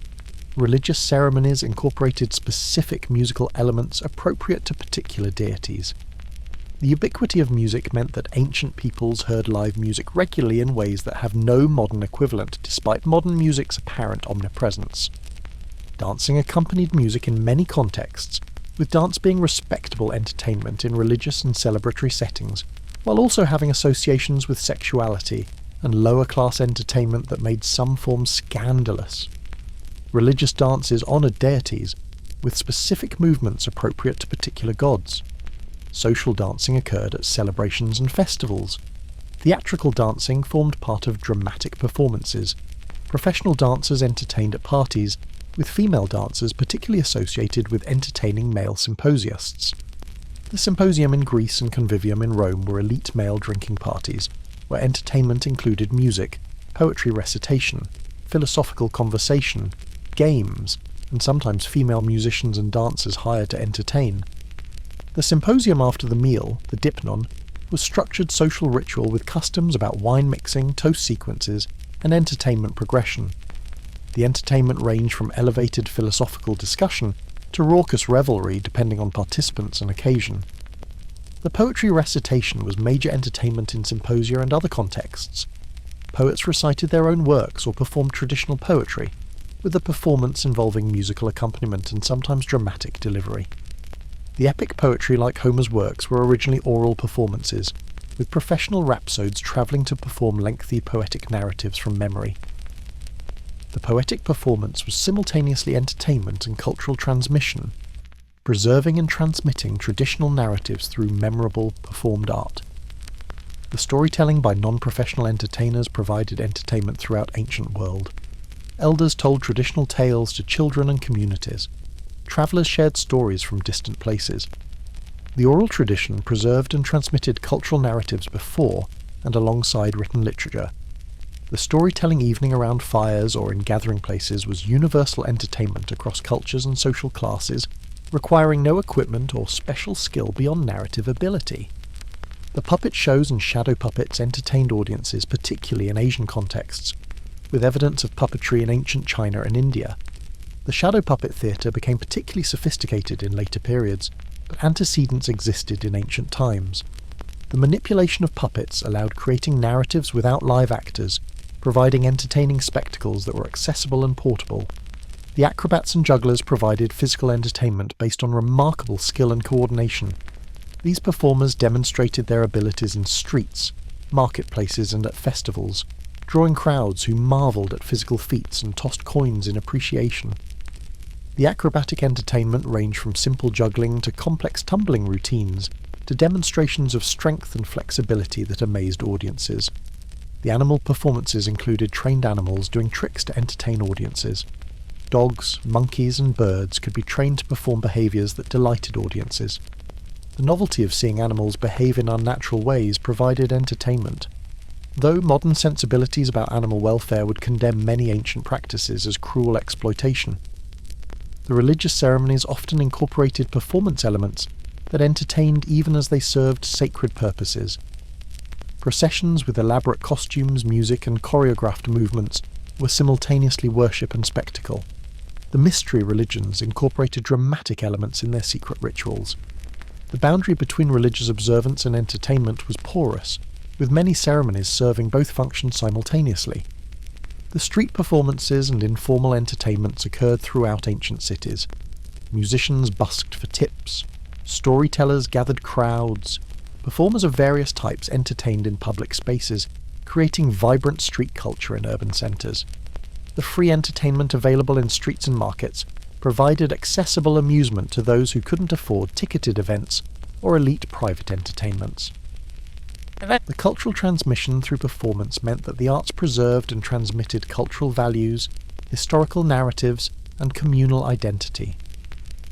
Religious ceremonies incorporated specific musical elements appropriate to particular deities. The ubiquity of music meant that ancient peoples heard live music regularly in ways that have no modern equivalent, despite modern music's apparent omnipresence. Dancing accompanied music in many contexts, with dance being respectable entertainment in religious and celebratory settings, while also having associations with sexuality and lower-class entertainment that made some forms scandalous. Religious dances honoured deities, with specific movements appropriate to particular gods. Social dancing occurred at celebrations and festivals. Theatrical dancing formed part of dramatic performances. Professional dancers entertained at parties, with female dancers particularly associated with entertaining male symposiasts. The symposium in Greece and convivium in Rome were elite male drinking parties, where entertainment included music, poetry recitation, philosophical conversation, games, and sometimes female musicians and dancers hired to entertain. The symposium after the meal, the dipnon, was structured social ritual with customs about wine mixing, toast sequences, and entertainment progression. The entertainment ranged from elevated philosophical discussion to raucous revelry depending on participants and occasion. The poetry recitation was major entertainment in symposia and other contexts. Poets recited their own works or performed traditional poetry, with the performance involving musical accompaniment and sometimes dramatic delivery. The epic poetry like Homer's works were originally oral performances, with professional rhapsodes travelling to perform lengthy poetic narratives from memory. The poetic performance was simultaneously entertainment and cultural transmission, preserving and transmitting traditional narratives through memorable, performed art. The storytelling by non-professional entertainers provided entertainment throughout ancient world. Elders told traditional tales to children and communities. Travellers shared stories from distant places. The oral tradition preserved and transmitted cultural narratives before and alongside written literature. The storytelling evening around fires or in gathering places was universal entertainment across cultures and social classes, requiring no equipment or special skill beyond narrative ability. The puppet shows and shadow puppets entertained audiences, particularly in Asian contexts, with evidence of puppetry in ancient China and India. The shadow puppet theatre became particularly sophisticated in later periods, but antecedents existed in ancient times. The manipulation of puppets allowed creating narratives without live actors, providing entertaining spectacles that were accessible and portable. The acrobats and jugglers provided physical entertainment based on remarkable skill and coordination. These performers demonstrated their abilities in streets, marketplaces, and at festivals, drawing crowds who marvelled at physical feats and tossed coins in appreciation. The acrobatic entertainment ranged from simple juggling to complex tumbling routines to demonstrations of strength and flexibility that amazed audiences. The animal performances included trained animals doing tricks to entertain audiences. Dogs, monkeys, and birds could be trained to perform behaviours that delighted audiences. The novelty of seeing animals behave in unnatural ways provided entertainment. Though modern sensibilities about animal welfare would condemn many ancient practices as cruel exploitation, the religious ceremonies often incorporated performance elements that entertained even as they served sacred purposes. Processions with elaborate costumes, music, and choreographed movements were simultaneously worship and spectacle. The mystery religions incorporated dramatic elements in their secret rituals. The boundary between religious observance and entertainment was porous, with many ceremonies serving both functions simultaneously. The street performances and informal entertainments occurred throughout ancient cities. Musicians busked for tips, storytellers gathered crowds, performers of various types entertained in public spaces, creating vibrant street culture in urban centres. The free entertainment available in streets and markets provided accessible amusement to those who couldn't afford ticketed events or elite private entertainments. The cultural transmission through performance meant that the arts preserved and transmitted cultural values, historical narratives, and communal identity.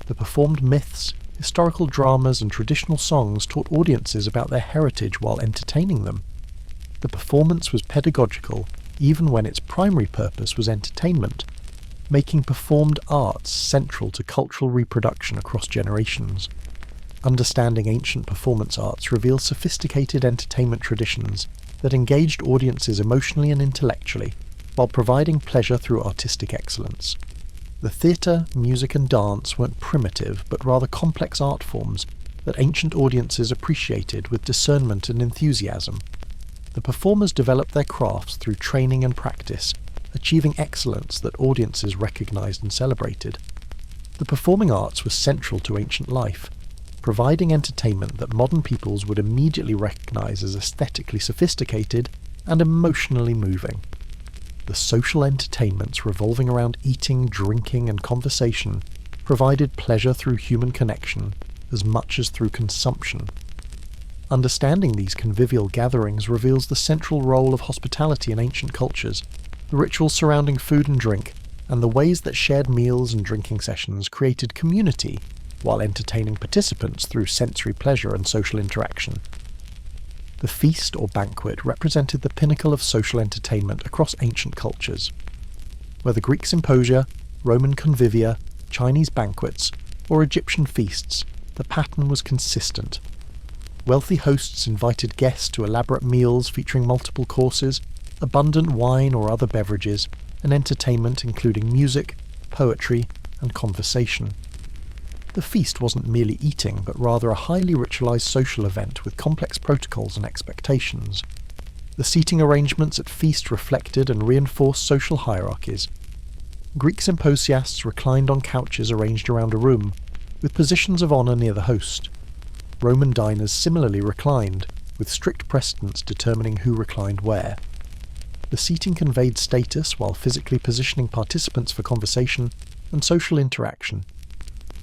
The performed myths, historical dramas, and traditional songs taught audiences about their heritage while entertaining them. The performance was pedagogical, even when its primary purpose was entertainment, making performed arts central to cultural reproduction across generations. Understanding ancient performance arts reveals sophisticated entertainment traditions that engaged audiences emotionally and intellectually, while providing pleasure through artistic excellence. The theatre, music, and dance weren't primitive, but rather complex art forms that ancient audiences appreciated with discernment and enthusiasm. The performers developed their crafts through training and practice, achieving excellence that audiences recognized and celebrated. The performing arts were central to ancient life, providing entertainment that modern peoples would immediately recognize as aesthetically sophisticated and emotionally moving. The social entertainments revolving around eating, drinking, and conversation provided pleasure through human connection as much as through consumption. Understanding these convivial gatherings reveals the central role of hospitality in ancient cultures, the rituals surrounding food and drink, and the ways that shared meals and drinking sessions created community while entertaining participants through sensory pleasure and social interaction. The feast or banquet represented the pinnacle of social entertainment across ancient cultures. Whether Greek symposia, Roman convivia, Chinese banquets, or Egyptian feasts, the pattern was consistent. Wealthy hosts invited guests to elaborate meals featuring multiple courses, abundant wine or other beverages, and entertainment including music, poetry, and conversation. The feast wasn't merely eating, but rather a highly ritualized social event with complex protocols and expectations. The seating arrangements at feast reflected and reinforced social hierarchies. Greek symposiasts reclined on couches arranged around a room, with positions of honor near the host. Roman diners similarly reclined, with strict precedents determining who reclined where. The seating conveyed status while physically positioning participants for conversation and social interaction.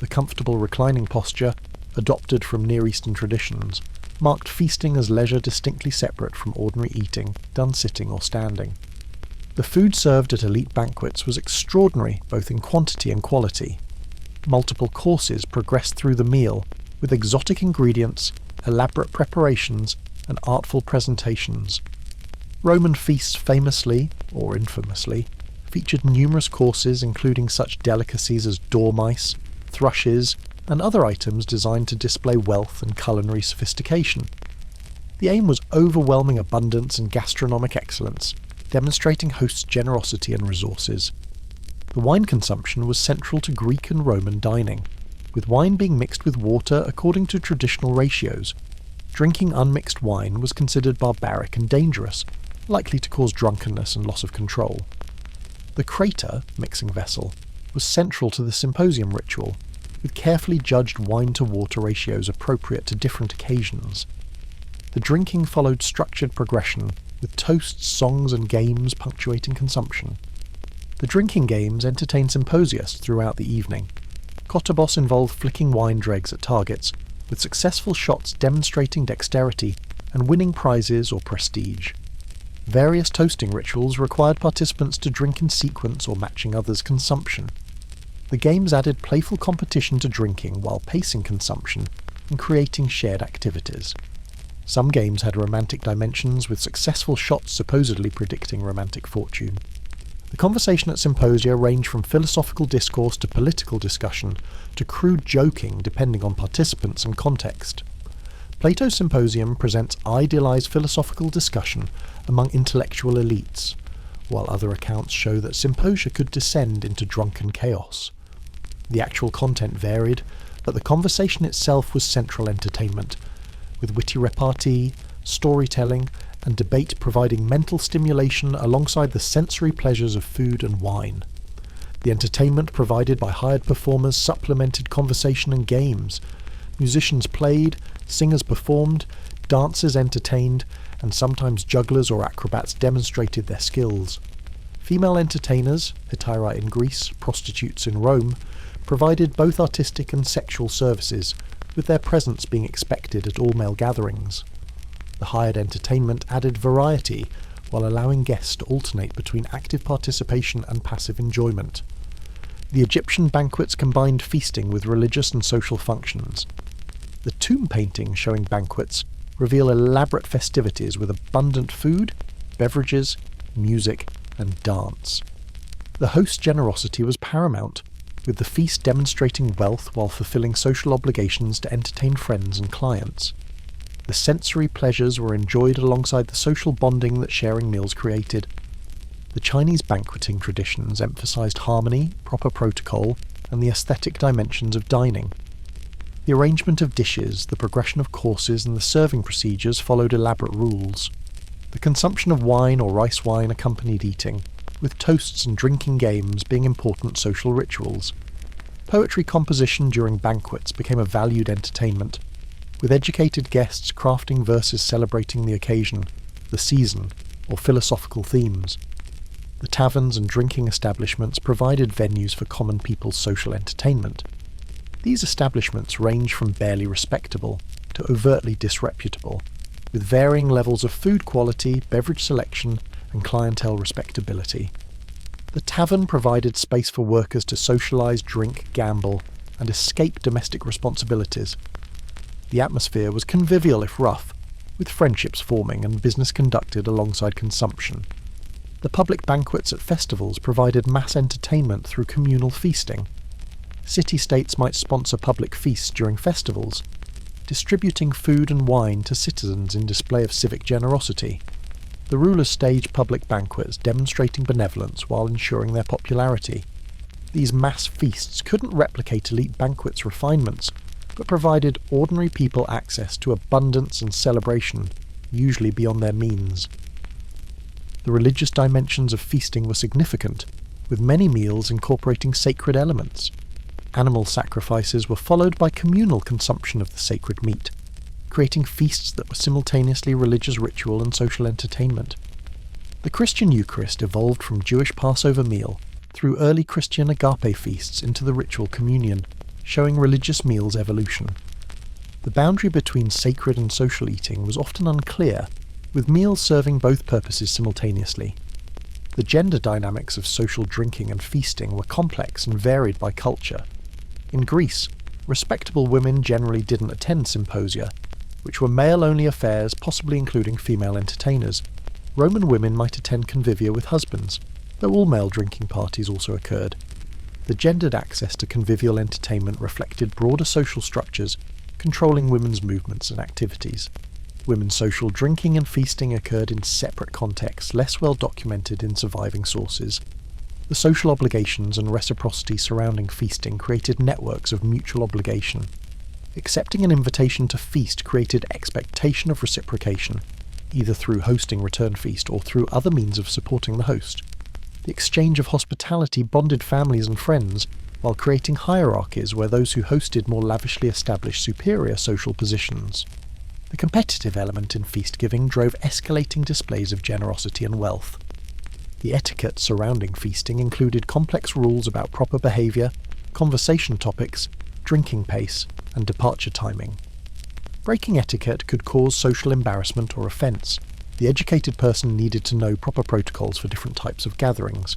The comfortable reclining posture, adopted from Near Eastern traditions, marked feasting as leisure distinctly separate from ordinary eating, done sitting or standing. The food served at elite banquets was extraordinary both in quantity and quality. Multiple courses progressed through the meal, with exotic ingredients, elaborate preparations, and artful presentations. Roman feasts famously, or infamously, featured numerous courses including such delicacies as dormice, thrushes, and other items designed to display wealth and culinary sophistication. The aim was overwhelming abundance and gastronomic excellence, demonstrating hosts' generosity and resources. The wine consumption was central to Greek and Roman dining, with wine being mixed with water according to traditional ratios. Drinking unmixed wine was considered barbaric and dangerous, likely to cause drunkenness and loss of control. The crater, mixing vessel, was central to the symposium ritual, with carefully judged wine-to-water ratios appropriate to different occasions. The drinking followed structured progression, with toasts, songs and games punctuating consumption. The drinking games entertained symposiasts throughout the evening. Kottabos involved flicking wine dregs at targets, with successful shots demonstrating dexterity and winning prizes or prestige. Various toasting rituals required participants to drink in sequence or matching others' consumption. The games added playful competition to drinking while pacing consumption and creating shared activities. Some games had romantic dimensions, with successful shots supposedly predicting romantic fortune. The conversation at symposia ranged from philosophical discourse to political discussion to crude joking depending on participants and context. Plato's Symposium presents idealized philosophical discussion among intellectual elites, while other accounts show that symposia could descend into drunken chaos. The actual content varied, but the conversation itself was central entertainment, with witty repartee, storytelling, and debate providing mental stimulation alongside the sensory pleasures of food and wine. The entertainment provided by hired performers supplemented conversation and games. Musicians played, singers performed, dancers entertained, and sometimes jugglers or acrobats demonstrated their skills. Female entertainers, hetairai in Greece, prostitutes in Rome, provided both artistic and sexual services, with their presence being expected at all male gatherings. The hired entertainment added variety, while allowing guests to alternate between active participation and passive enjoyment. The Egyptian banquets combined feasting with religious and social functions. The tomb paintings showing banquets reveal elaborate festivities with abundant food, beverages, music, and dance. The host's generosity was paramount, with the feast demonstrating wealth while fulfilling social obligations to entertain friends and clients. The sensory pleasures were enjoyed alongside the social bonding that sharing meals created. The Chinese banqueting traditions emphasized harmony, proper protocol, and the aesthetic dimensions of dining. The arrangement of dishes, the progression of courses, and the serving procedures followed elaborate rules. The consumption of wine or rice wine accompanied eating, with toasts and drinking games being important social rituals. Poetry composition during banquets became a valued entertainment, with educated guests crafting verses celebrating the occasion, the season, or philosophical themes. The taverns and drinking establishments provided venues for common people's social entertainment. These establishments range from barely respectable to overtly disreputable, with varying levels of food quality, beverage selection, and clientele respectability. The tavern provided space for workers to socialise, drink, gamble, and escape domestic responsibilities. The atmosphere was convivial if rough, with friendships forming and business conducted alongside consumption. The public banquets at festivals provided mass entertainment through communal feasting. City-states might sponsor public feasts during festivals, distributing food and wine to citizens in display of civic generosity. The rulers staged public banquets demonstrating benevolence while ensuring their popularity. These mass feasts couldn't replicate elite banquets' refinements, but provided ordinary people access to abundance and celebration, usually beyond their means. The religious dimensions of feasting were significant, with many meals incorporating sacred elements. Animal sacrifices were followed by communal consumption of the sacred meat, creating feasts that were simultaneously religious ritual and social entertainment. The Christian Eucharist evolved from Jewish Passover meal through early Christian agape feasts into the ritual communion, showing religious meals' evolution. The boundary between sacred and social eating was often unclear, with meals serving both purposes simultaneously. The gender dynamics of social drinking and feasting were complex and varied by culture. In Greece, respectable women generally didn't attend symposia, which were male-only affairs, possibly including female entertainers. Roman women might attend convivia with husbands, though all male drinking parties also occurred. The gendered access to convivial entertainment reflected broader social structures, controlling women's movements and activities. Women's social drinking and feasting occurred in separate contexts, less well documented in surviving sources. The social obligations and reciprocity surrounding feasting created networks of mutual obligation. Accepting an invitation to feast created expectation of reciprocation, either through hosting return feast or through other means of supporting the host. The exchange of hospitality bonded families and friends, while creating hierarchies where those who hosted more lavishly established superior social positions. The competitive element in feast-giving drove escalating displays of generosity and wealth. The etiquette surrounding feasting included complex rules about proper behaviour, conversation topics, drinking pace, and departure timing. Breaking etiquette could cause social embarrassment or offence. The educated person needed to know proper protocols for different types of gatherings.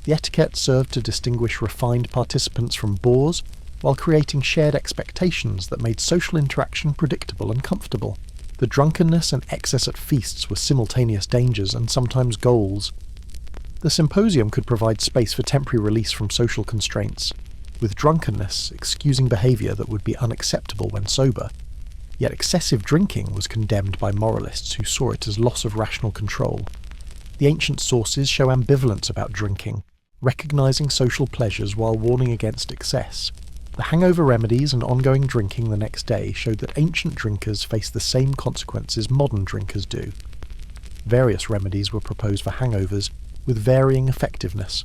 The etiquette served to distinguish refined participants from bores, while creating shared expectations that made social interaction predictable and comfortable. The drunkenness and excess at feasts were simultaneous dangers and sometimes goals. The symposium could provide space for temporary release from social constraints, with drunkenness excusing behaviour that would be unacceptable when sober. Yet excessive drinking was condemned by moralists who saw it as loss of rational control. The ancient sources show ambivalence about drinking, recognising social pleasures while warning against excess. The hangover remedies and ongoing drinking the next day showed that ancient drinkers faced the same consequences modern drinkers do. Various remedies were proposed for hangovers, with varying effectiveness.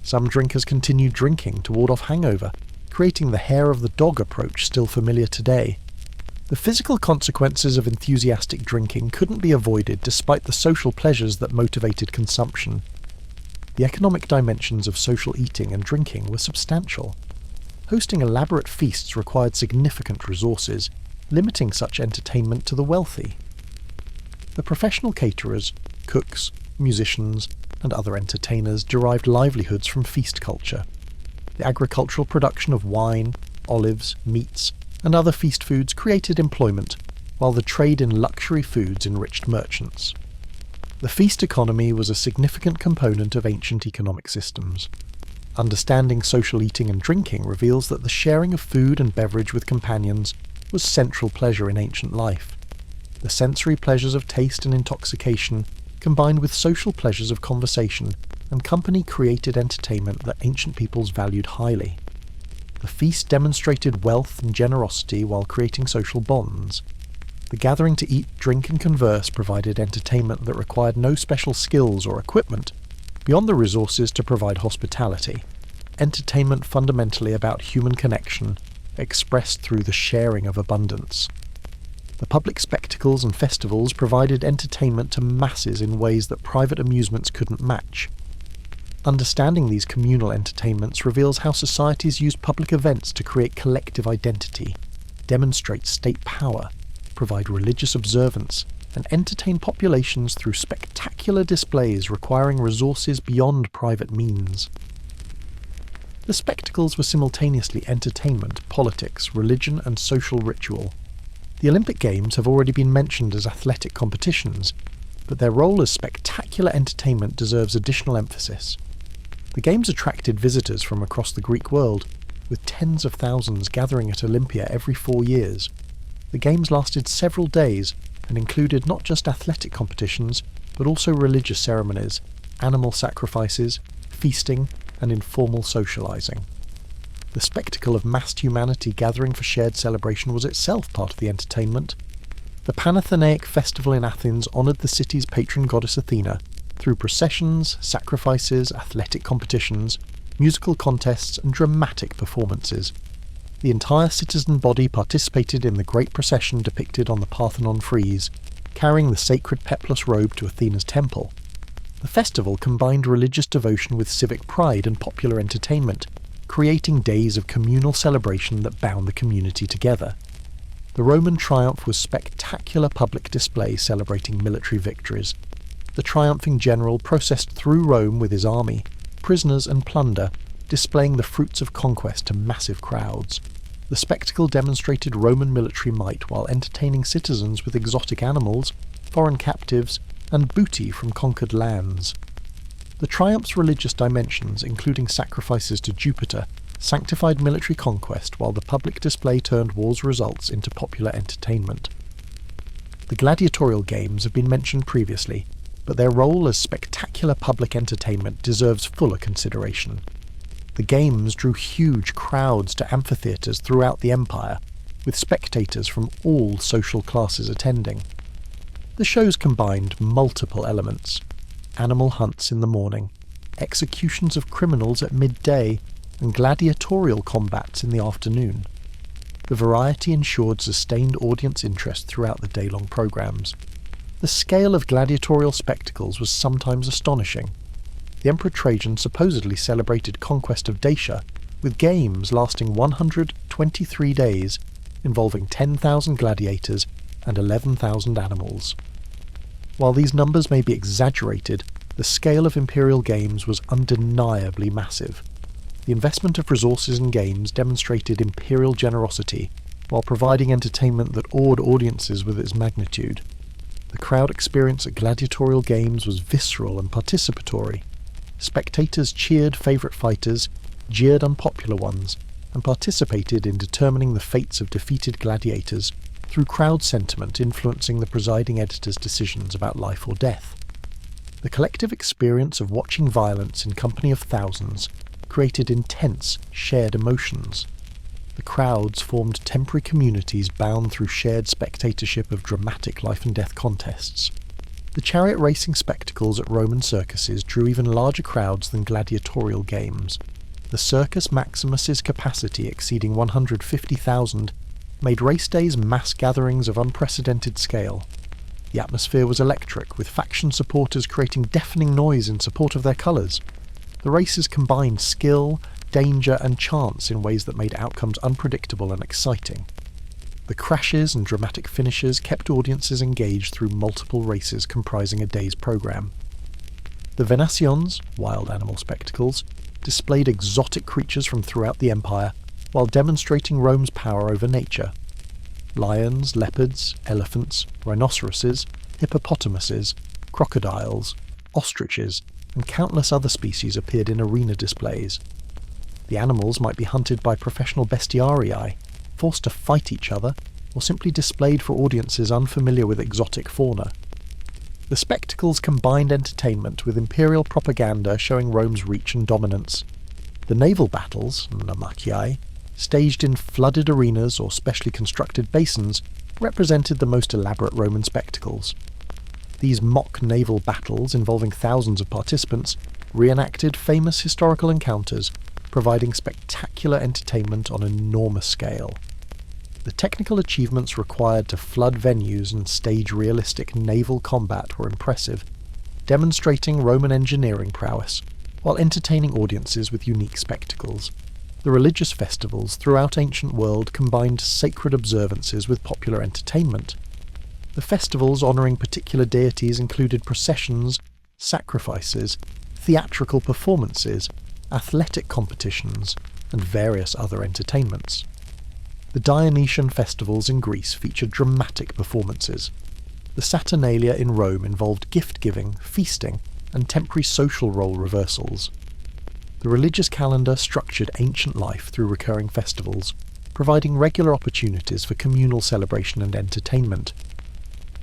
Some drinkers continued drinking to ward off hangover, creating the hair of the dog approach still familiar today. The physical consequences of enthusiastic drinking couldn't be avoided despite the social pleasures that motivated consumption. The economic dimensions of social eating and drinking were substantial. Hosting elaborate feasts required significant resources, limiting such entertainment to the wealthy. The professional caterers, cooks, musicians, and other entertainers derived livelihoods from feast culture. The agricultural production of wine, olives, meats, and other feast foods created employment, while the trade in luxury foods enriched merchants. The feast economy was a significant component of ancient economic systems. Understanding social eating and drinking reveals that the sharing of food and beverage with companions was central pleasure in ancient life. The sensory pleasures of taste and intoxication combined with social pleasures of conversation and company created entertainment that ancient peoples valued highly. The feast demonstrated wealth and generosity while creating social bonds. The gathering to eat, drink and converse provided entertainment that required no special skills or equipment, beyond the resources to provide hospitality. Entertainment fundamentally about human connection, expressed through the sharing of abundance. The public spectacles and festivals provided entertainment to masses in ways that private amusements couldn't match. Understanding these communal entertainments reveals how societies used public events to create collective identity, demonstrate state power, provide religious observance, and entertain populations through spectacular displays requiring resources beyond private means. The spectacles were simultaneously entertainment, politics, religion, and social ritual. The Olympic Games have already been mentioned as athletic competitions, but their role as spectacular entertainment deserves additional emphasis. The Games attracted visitors from across the Greek world, with tens of thousands gathering at Olympia every 4 years. The Games lasted several days and included not just athletic competitions, but also religious ceremonies, animal sacrifices, feasting, and informal socializing. The spectacle of massed humanity gathering for shared celebration was itself part of the entertainment. The Panathenaic festival in Athens honoured the city's patron goddess Athena through processions, sacrifices, athletic competitions, musical contests, and dramatic performances. The entire citizen body participated in the great procession depicted on the Parthenon frieze, carrying the sacred peplous robe to Athena's temple. The festival combined religious devotion with civic pride and popular entertainment, creating days of communal celebration that bound the community together. The Roman triumph was spectacular public display celebrating military victories. The triumphing general processed through Rome with his army, prisoners and plunder, displaying the fruits of conquest to massive crowds. The spectacle demonstrated Roman military might while entertaining citizens with exotic animals, foreign captives, and booty from conquered lands. The triumph's religious dimensions, including sacrifices to Jupiter, sanctified military conquest while the public display turned war's results into popular entertainment. The gladiatorial games have been mentioned previously, but their role as spectacular public entertainment deserves fuller consideration. The games drew huge crowds to amphitheatres throughout the empire, with spectators from all social classes attending. The shows combined multiple elements: animal hunts in the morning, executions of criminals at midday, and gladiatorial combats in the afternoon. the variety ensured sustained audience interest throughout the day-long programs. The scale of gladiatorial spectacles was sometimes astonishing. The Emperor Trajan supposedly celebrated conquest of Dacia with games lasting 123 days, involving 10,000 gladiators and 11,000 animals. While these numbers may be exaggerated, the scale of imperial games was undeniably massive. The investment of resources in games demonstrated imperial generosity, while providing entertainment that awed audiences with its magnitude. The crowd experience at gladiatorial games was visceral and participatory. Spectators cheered favourite fighters, jeered unpopular ones, and participated in determining the fates of defeated gladiators through crowd sentiment influencing the presiding editor's decisions about life or death. The collective experience of watching violence in company of thousands created intense, shared emotions. The crowds formed temporary communities bound through shared spectatorship of dramatic life and death contests. The chariot racing spectacles at Roman circuses drew even larger crowds than gladiatorial games. The Circus Maximus's capacity exceeding 150,000 made race days mass gatherings of unprecedented scale. The atmosphere was electric, with faction supporters creating deafening noise in support of their colours. The races combined skill, danger and chance in ways that made outcomes unpredictable and exciting. The crashes and dramatic finishes kept audiences engaged through multiple races comprising a day's programme. The Venations, wild animal spectacles, displayed exotic creatures from throughout the empire while demonstrating Rome's power over nature. Lions, leopards, elephants, rhinoceroses, hippopotamuses, crocodiles, ostriches, and countless other species appeared in arena displays. The animals might be hunted by professional bestiarii, forced to fight each other, or simply displayed for audiences unfamiliar with exotic fauna. The spectacles combined entertainment with imperial propaganda showing Rome's reach and dominance. The naval battles, namachiae, staged in flooded arenas or specially constructed basins, represented the most elaborate Roman spectacles. These mock naval battles, involving thousands of participants, reenacted famous historical encounters, providing spectacular entertainment on an enormous scale. The technical achievements required to flood venues and stage realistic naval combat were impressive, demonstrating Roman engineering prowess, while entertaining audiences with unique spectacles. The religious festivals throughout ancient world combined sacred observances with popular entertainment. The festivals honouring particular deities included processions, sacrifices, theatrical performances, athletic competitions, and various other entertainments. The Dionysian festivals in Greece featured dramatic performances. The Saturnalia in Rome involved gift-giving, feasting, and temporary social role reversals. The religious calendar structured ancient life through recurring festivals, providing regular opportunities for communal celebration and entertainment.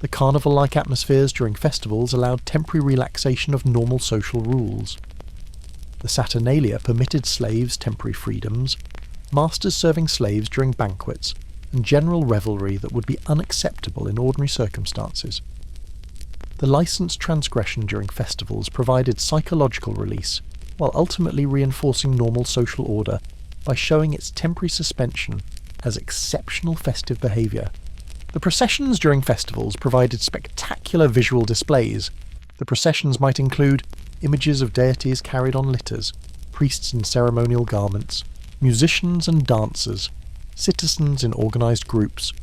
The carnival-like atmospheres during festivals allowed temporary relaxation of normal social rules. The Saturnalia permitted slaves temporary freedoms, masters serving slaves during banquets, and general revelry that would be unacceptable in ordinary circumstances. The licensed transgression during festivals provided psychological release, while ultimately reinforcing normal social order by showing its temporary suspension as exceptional festive behaviour. The processions during festivals provided spectacular visual displays. The processions might include images of deities carried on litters, priests in ceremonial garments, musicians and dancers, citizens in organised groups,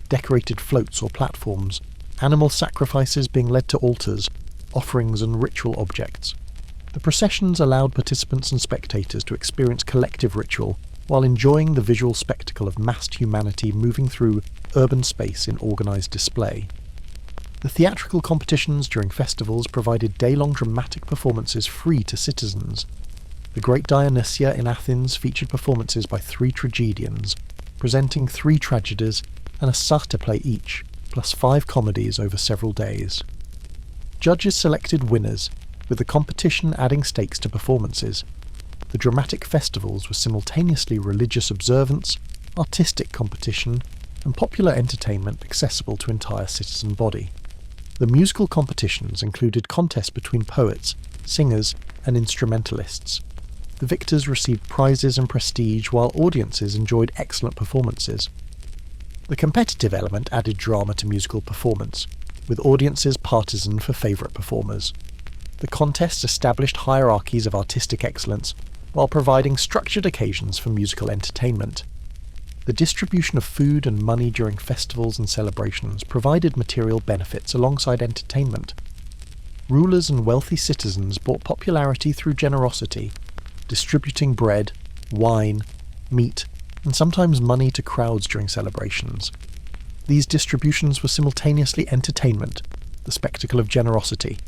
decorated floats or platforms, animal sacrifices being led to altars, offerings and ritual objects. The processions allowed participants and spectators to experience collective ritual while enjoying the visual spectacle of massed humanity moving through urban space in organised display. The theatrical competitions during festivals provided day-long dramatic performances free to citizens. The Great Dionysia in Athens featured performances by 3 tragedians, presenting 3 tragedies and a sartor play each, plus 5 comedies over several days. Judges selected winners, with the competition adding stakes to performances. The dramatic festivals were simultaneously religious observance, artistic competition, and popular entertainment accessible to entire citizen body. The musical competitions included contests between poets, singers, and instrumentalists. The victors received prizes and prestige while audiences enjoyed excellent performances. The competitive element added drama to musical performance, with audiences partisan for favourite performers. The contests established hierarchies of artistic excellence, while providing structured occasions for musical entertainment. The distribution of food and money during festivals and celebrations provided material benefits alongside entertainment. Rulers and wealthy citizens bought popularity through generosity, distributing bread, wine, meat, and sometimes money to crowds during celebrations. These distributions were simultaneously entertainment, the spectacle of generosity,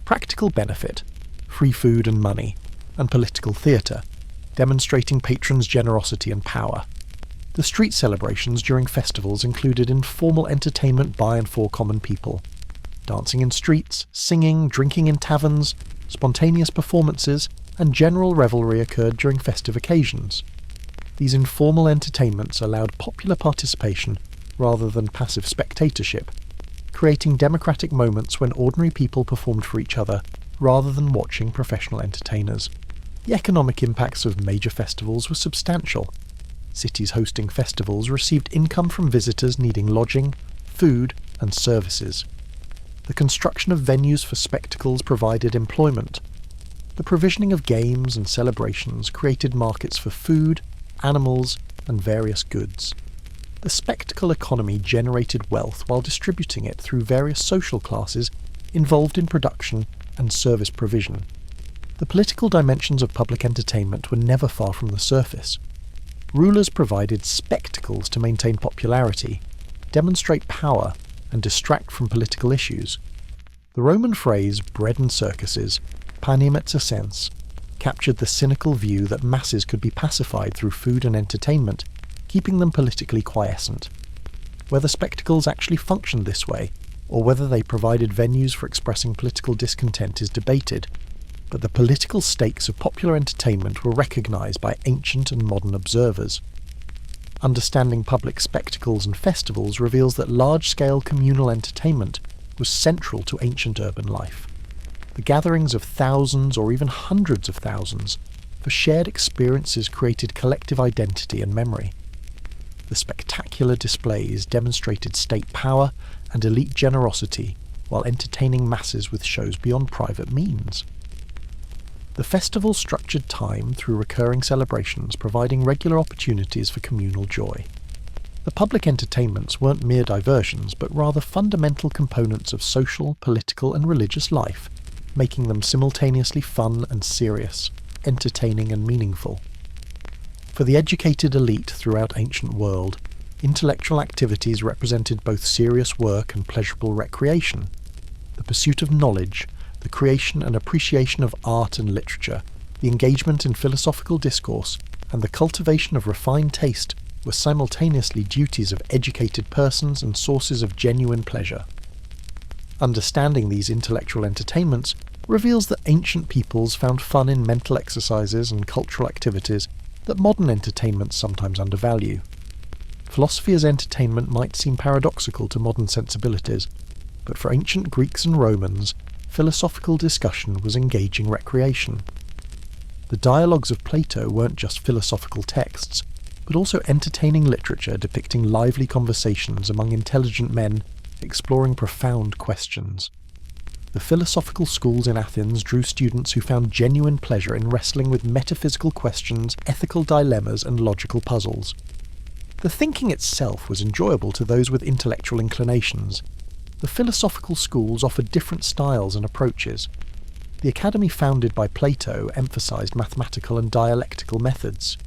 practical benefit, free food and money, and political theatre, demonstrating patrons' generosity and power. The street celebrations during festivals included informal entertainment by and for common people. Dancing in streets, singing, drinking in taverns, spontaneous performances, and general revelry occurred during festive occasions. These informal entertainments allowed popular participation rather than passive spectatorship, creating democratic moments when ordinary people performed for each other rather than watching professional entertainers. The economic impacts of major festivals were substantial. Cities hosting festivals received income from visitors needing lodging, food, and services. The construction of venues for spectacles provided employment. The provisioning of games and celebrations created markets for food, animals, and various goods. The spectacle economy generated wealth while distributing it through various social classes involved in production and service provision. The political dimensions of public entertainment were never far from the surface. Rulers provided spectacles to maintain popularity, demonstrate power, and distract from political issues. The Roman phrase bread and circuses, panem et circenses, captured the cynical view that masses could be pacified through food and entertainment, keeping them politically quiescent. Whether spectacles actually functioned this way, or whether they provided venues for expressing political discontent is debated, but the political stakes of popular entertainment were recognised by ancient and modern observers. Understanding public spectacles and festivals reveals that large-scale communal entertainment was central to ancient urban life. The gatherings of thousands or even hundreds of thousands for shared experiences created collective identity and memory. The spectacular displays demonstrated state power and elite generosity while entertaining masses with shows beyond private means. The festival structured time through recurring celebrations, providing regular opportunities for communal joy. The public entertainments weren't mere diversions, but rather fundamental components of social, political, and religious life, making them simultaneously fun and serious, entertaining and meaningful. For the educated elite throughout ancient world, intellectual activities represented both serious work and pleasurable recreation. The pursuit of knowledge, the creation and appreciation of art and literature, the engagement in philosophical discourse, and the cultivation of refined taste were simultaneously duties of educated persons and sources of genuine pleasure. Understanding these intellectual entertainments reveals that ancient peoples found fun in mental exercises and cultural activities that modern entertainments sometimes undervalue. Philosophy as entertainment might seem paradoxical to modern sensibilities, but for ancient Greeks and Romans, philosophical discussion was engaging recreation. The dialogues of Plato weren't just philosophical texts, but also entertaining literature depicting lively conversations among intelligent men exploring profound questions. The philosophical schools in Athens drew students who found genuine pleasure in wrestling with metaphysical questions, ethical dilemmas, and logical puzzles. The thinking itself was enjoyable to those with intellectual inclinations. The philosophical schools offered different styles and approaches. The academy founded by Plato emphasized mathematical and dialectical methods.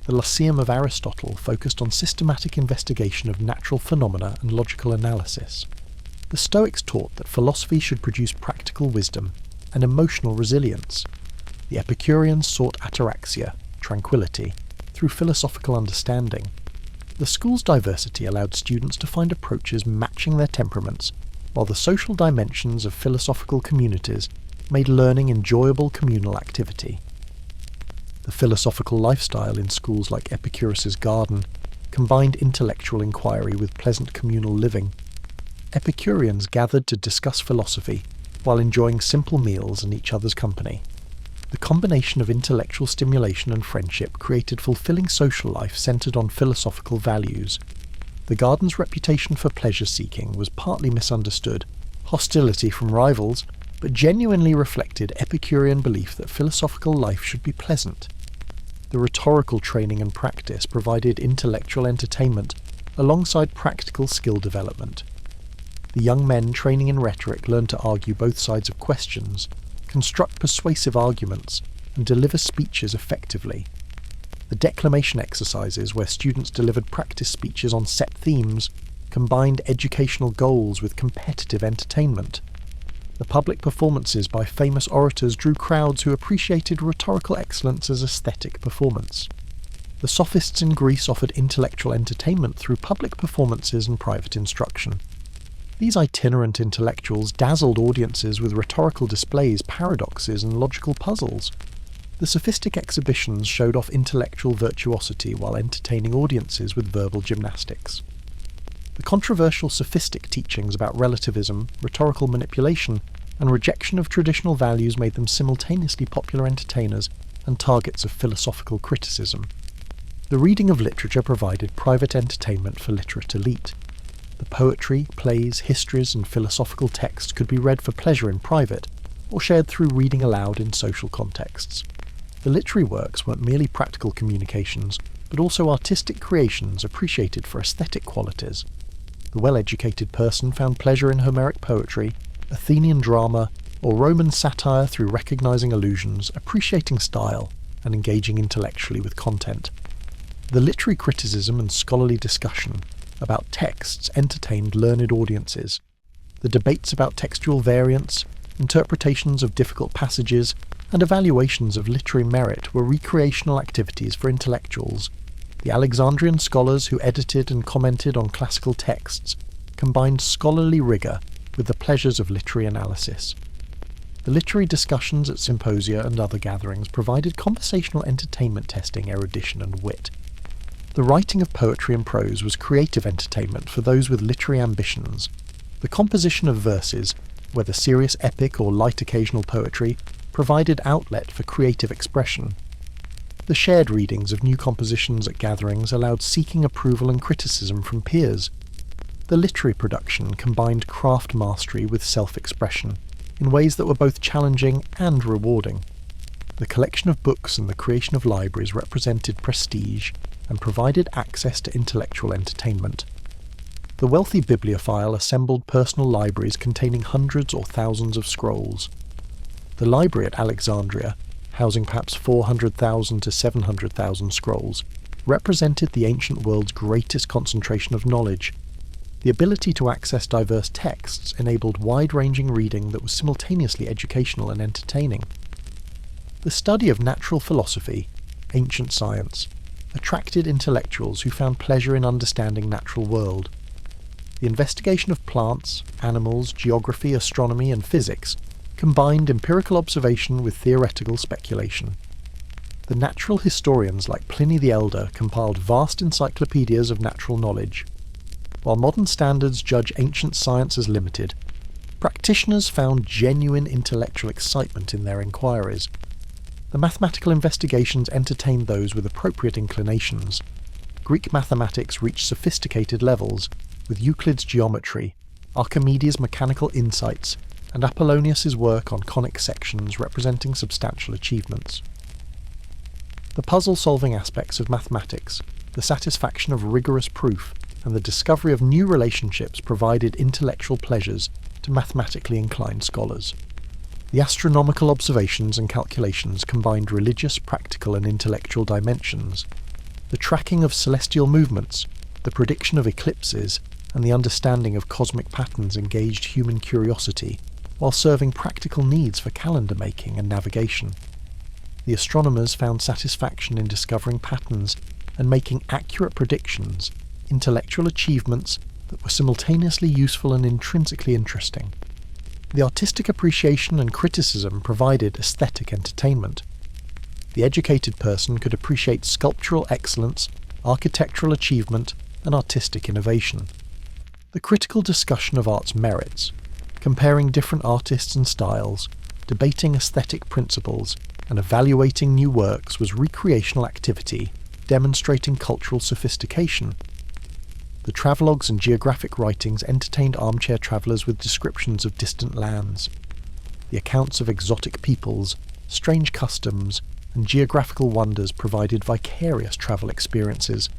The Lyceum of Aristotle focused on systematic investigation of natural phenomena and logical analysis. The Stoics taught that philosophy should produce practical wisdom and emotional resilience. The Epicureans sought ataraxia, tranquility, through philosophical understanding. The school's diversity allowed students to find approaches matching their temperaments, while the social dimensions of philosophical communities made learning enjoyable communal activity. The philosophical lifestyle in schools like Epicurus's Garden combined intellectual inquiry with pleasant communal living. Epicureans gathered to discuss philosophy while enjoying simple meals and each other's company. The combination of intellectual stimulation and friendship created fulfilling social life centered on philosophical values. The garden's reputation for pleasure-seeking was partly misunderstood, hostility from rivals, but genuinely reflected Epicurean belief that philosophical life should be pleasant. The rhetorical training and practice provided intellectual entertainment alongside practical skill development. The young men training in rhetoric learned to argue both sides of questions, construct persuasive arguments, and deliver speeches effectively. The declamation exercises, where students delivered practice speeches on set themes, combined educational goals with competitive entertainment. The public performances by famous orators drew crowds who appreciated rhetorical excellence as aesthetic performance. The sophists in Greece offered intellectual entertainment through public performances and private instruction. These itinerant intellectuals dazzled audiences with rhetorical displays, paradoxes, and logical puzzles. The sophistic exhibitions showed off intellectual virtuosity while entertaining audiences with verbal gymnastics. The controversial sophistic teachings about relativism, rhetorical manipulation, and rejection of traditional values made them simultaneously popular entertainers and targets of philosophical criticism. The reading of literature provided private entertainment for literate elite. The poetry, plays, histories, and philosophical texts could be read for pleasure in private, or shared through reading aloud in social contexts. The literary works weren't merely practical communications, but also artistic creations appreciated for aesthetic qualities. The well-educated person found pleasure in Homeric poetry, Athenian drama, or Roman satire through recognizing allusions, appreciating style, and engaging intellectually with content. The literary criticism and scholarly discussion about texts entertained learned audiences. The debates about textual variants, interpretations of difficult passages, and evaluations of literary merit were recreational activities for intellectuals. The Alexandrian scholars who edited and commented on classical texts combined scholarly rigour with the pleasures of literary analysis. The literary discussions at symposia and other gatherings provided conversational entertainment testing erudition and wit. The writing of poetry and prose was creative entertainment for those with literary ambitions. The composition of verses, whether serious epic or light occasional poetry, provided outlet for creative expression. The shared readings of new compositions at gatherings allowed seeking approval and criticism from peers. The literary production combined craft mastery with self-expression in ways that were both challenging and rewarding. The collection of books and the creation of libraries represented prestige and provided access to intellectual entertainment. The wealthy bibliophile assembled personal libraries containing hundreds or thousands of scrolls. The library at Alexandria, housing perhaps 400,000 to 700,000 scrolls, represented the ancient world's greatest concentration of knowledge. The ability to access diverse texts enabled wide-ranging reading that was simultaneously educational and entertaining. The study of natural philosophy, ancient science, attracted intellectuals who found pleasure in understanding natural world. The investigation of plants, animals, geography, astronomy, and physics combined empirical observation with theoretical speculation. The natural historians like Pliny the Elder compiled vast encyclopedias of natural knowledge. While modern standards judge ancient science as limited, practitioners found genuine intellectual excitement in their inquiries. The mathematical investigations entertained those with appropriate inclinations. Greek mathematics reached sophisticated levels, with Euclid's geometry, Archimedes' mechanical insights, and Apollonius's work on conic sections representing substantial achievements. The puzzle-solving aspects of mathematics, the satisfaction of rigorous proof, and the discovery of new relationships provided intellectual pleasures to mathematically inclined scholars. The astronomical observations and calculations combined religious, practical, and intellectual dimensions. The tracking of celestial movements, the prediction of eclipses, and the understanding of cosmic patterns engaged human curiosity, while serving practical needs for calendar making and navigation. The astronomers found satisfaction in discovering patterns and making accurate predictions, intellectual achievements that were simultaneously useful and intrinsically interesting. The artistic appreciation and criticism provided aesthetic entertainment. The educated person could appreciate sculptural excellence, architectural achievement, and artistic innovation. The critical discussion of art's merits, comparing different artists and styles, debating aesthetic principles, and evaluating new works was recreational activity, demonstrating cultural sophistication. The travelogues and geographic writings entertained armchair travellers with descriptions of distant lands. The accounts of exotic peoples, strange customs, and geographical wonders provided vicarious travel experiences.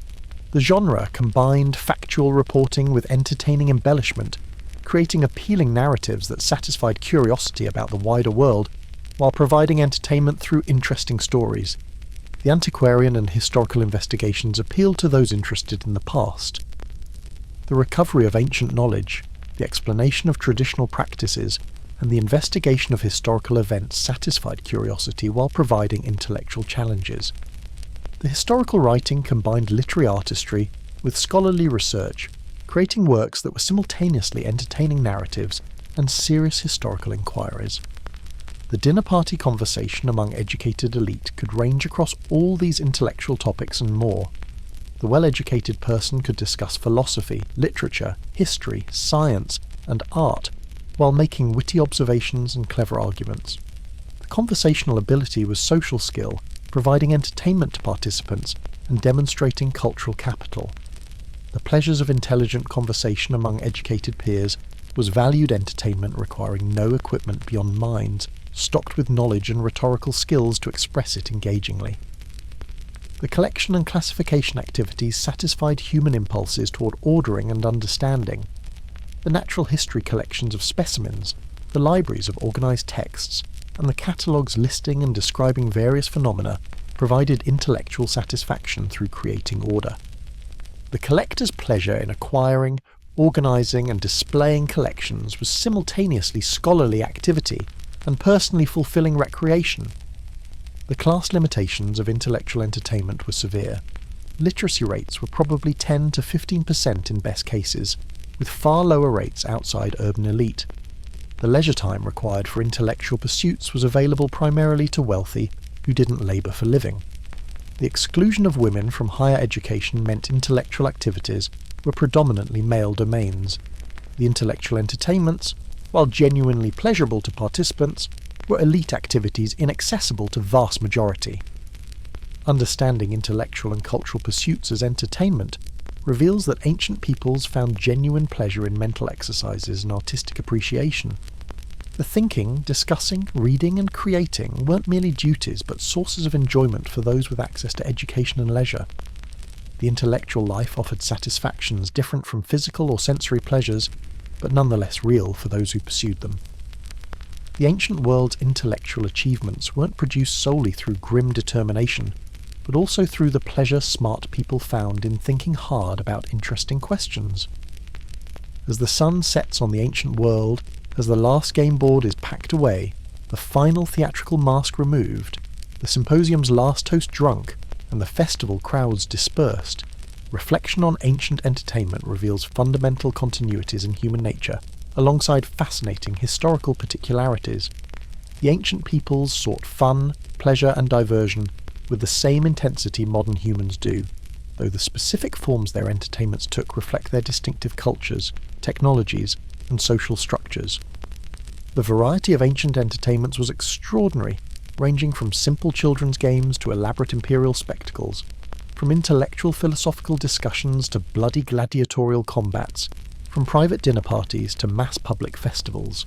The genre combined factual reporting with entertaining embellishment, creating appealing narratives that satisfied curiosity about the wider world while providing entertainment through interesting stories. The antiquarian and historical investigations appealed to those interested in the past. The recovery of ancient knowledge, the explanation of traditional practices, and the investigation of historical events satisfied curiosity while providing intellectual challenges. The historical writing combined literary artistry with scholarly research, creating works that were simultaneously entertaining narratives and serious historical inquiries. The dinner party conversation among educated elite could range across all these intellectual topics and more. The well-educated person could discuss philosophy, literature, history, science, and art, while making witty observations and clever arguments. The conversational ability was social skill, providing entertainment to participants and demonstrating cultural capital. The pleasures of intelligent conversation among educated peers was valued entertainment requiring no equipment beyond minds, stocked with knowledge and rhetorical skills to express it engagingly. The collection and classification activities satisfied human impulses toward ordering and understanding. The natural history collections of specimens, the libraries of organised texts, and the catalogues listing and describing various phenomena provided intellectual satisfaction through creating order. The collector's pleasure in acquiring, organising and displaying collections was simultaneously scholarly activity and personally fulfilling recreation. The class limitations of intellectual entertainment were severe. Literacy rates were probably 10 to 15% in best cases, with far lower rates outside urban elite. The leisure time required for intellectual pursuits was available primarily to wealthy who didn't labour for living. The exclusion of women from higher education meant intellectual activities were predominantly male domains. The intellectual entertainments, while genuinely pleasurable to participants, were elite activities inaccessible to vast majority. Understanding intellectual and cultural pursuits as entertainment reveals that ancient peoples found genuine pleasure in mental exercises and artistic appreciation. The thinking, discussing, reading and creating weren't merely duties but sources of enjoyment for those with access to education and leisure. The intellectual life offered satisfactions different from physical or sensory pleasures, but nonetheless real for those who pursued them. The ancient world's intellectual achievements weren't produced solely through grim determination, but also through the pleasure smart people found in thinking hard about interesting questions. As the sun sets on the ancient world, as the last game board is packed away, the final theatrical mask removed, the symposium's last toast drunk, and the festival crowds dispersed, reflection on ancient entertainment reveals fundamental continuities in human nature, alongside fascinating historical particularities. The ancient peoples sought fun, pleasure and diversion with the same intensity modern humans do, though the specific forms their entertainments took reflect their distinctive cultures, technologies, and social structures. The variety of ancient entertainments was extraordinary, ranging from simple children's games to elaborate imperial spectacles, from intellectual philosophical discussions to bloody gladiatorial combats, from private dinner parties to mass public festivals.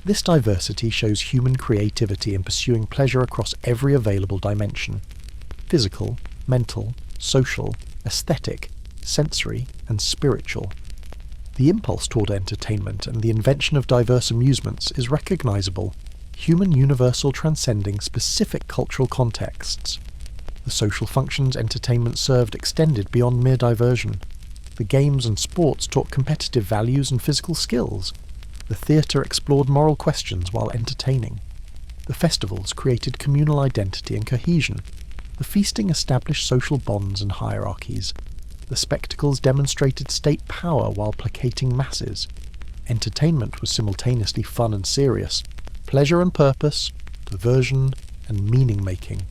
This diversity shows human creativity in pursuing pleasure across every available dimension: physical, mental, social, aesthetic, sensory, and spiritual. The impulse toward entertainment and the invention of diverse amusements is recognizable, human universal transcending specific cultural contexts. The social functions entertainment served extended beyond mere diversion. The games and sports taught competitive values and physical skills. The theatre explored moral questions while entertaining. The festivals created communal identity and cohesion. The feasting established social bonds and hierarchies. The spectacles demonstrated state power while placating masses. Entertainment was simultaneously fun and serious, pleasure and purpose, diversion and meaning-making.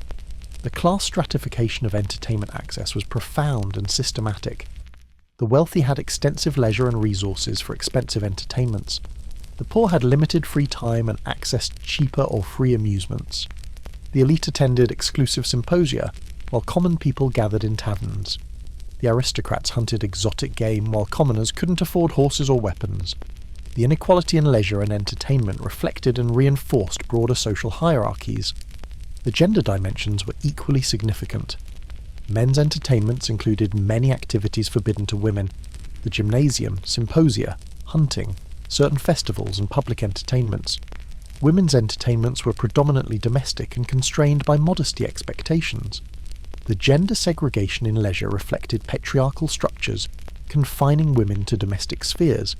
The class stratification of entertainment access was profound and systematic. The wealthy had extensive leisure and resources for expensive entertainments. The poor had limited free time and accessed cheaper or free amusements. The elite attended exclusive symposia, while common people gathered in taverns. The aristocrats hunted exotic game while commoners couldn't afford horses or weapons. The inequality in leisure and entertainment reflected and reinforced broader social hierarchies. The gender dimensions were equally significant. Men's entertainments included many activities forbidden to women: the gymnasium, symposia, hunting, certain festivals and public entertainments. Women's entertainments were predominantly domestic and constrained by modesty expectations. The gender segregation in leisure reflected patriarchal structures, confining women to domestic spheres,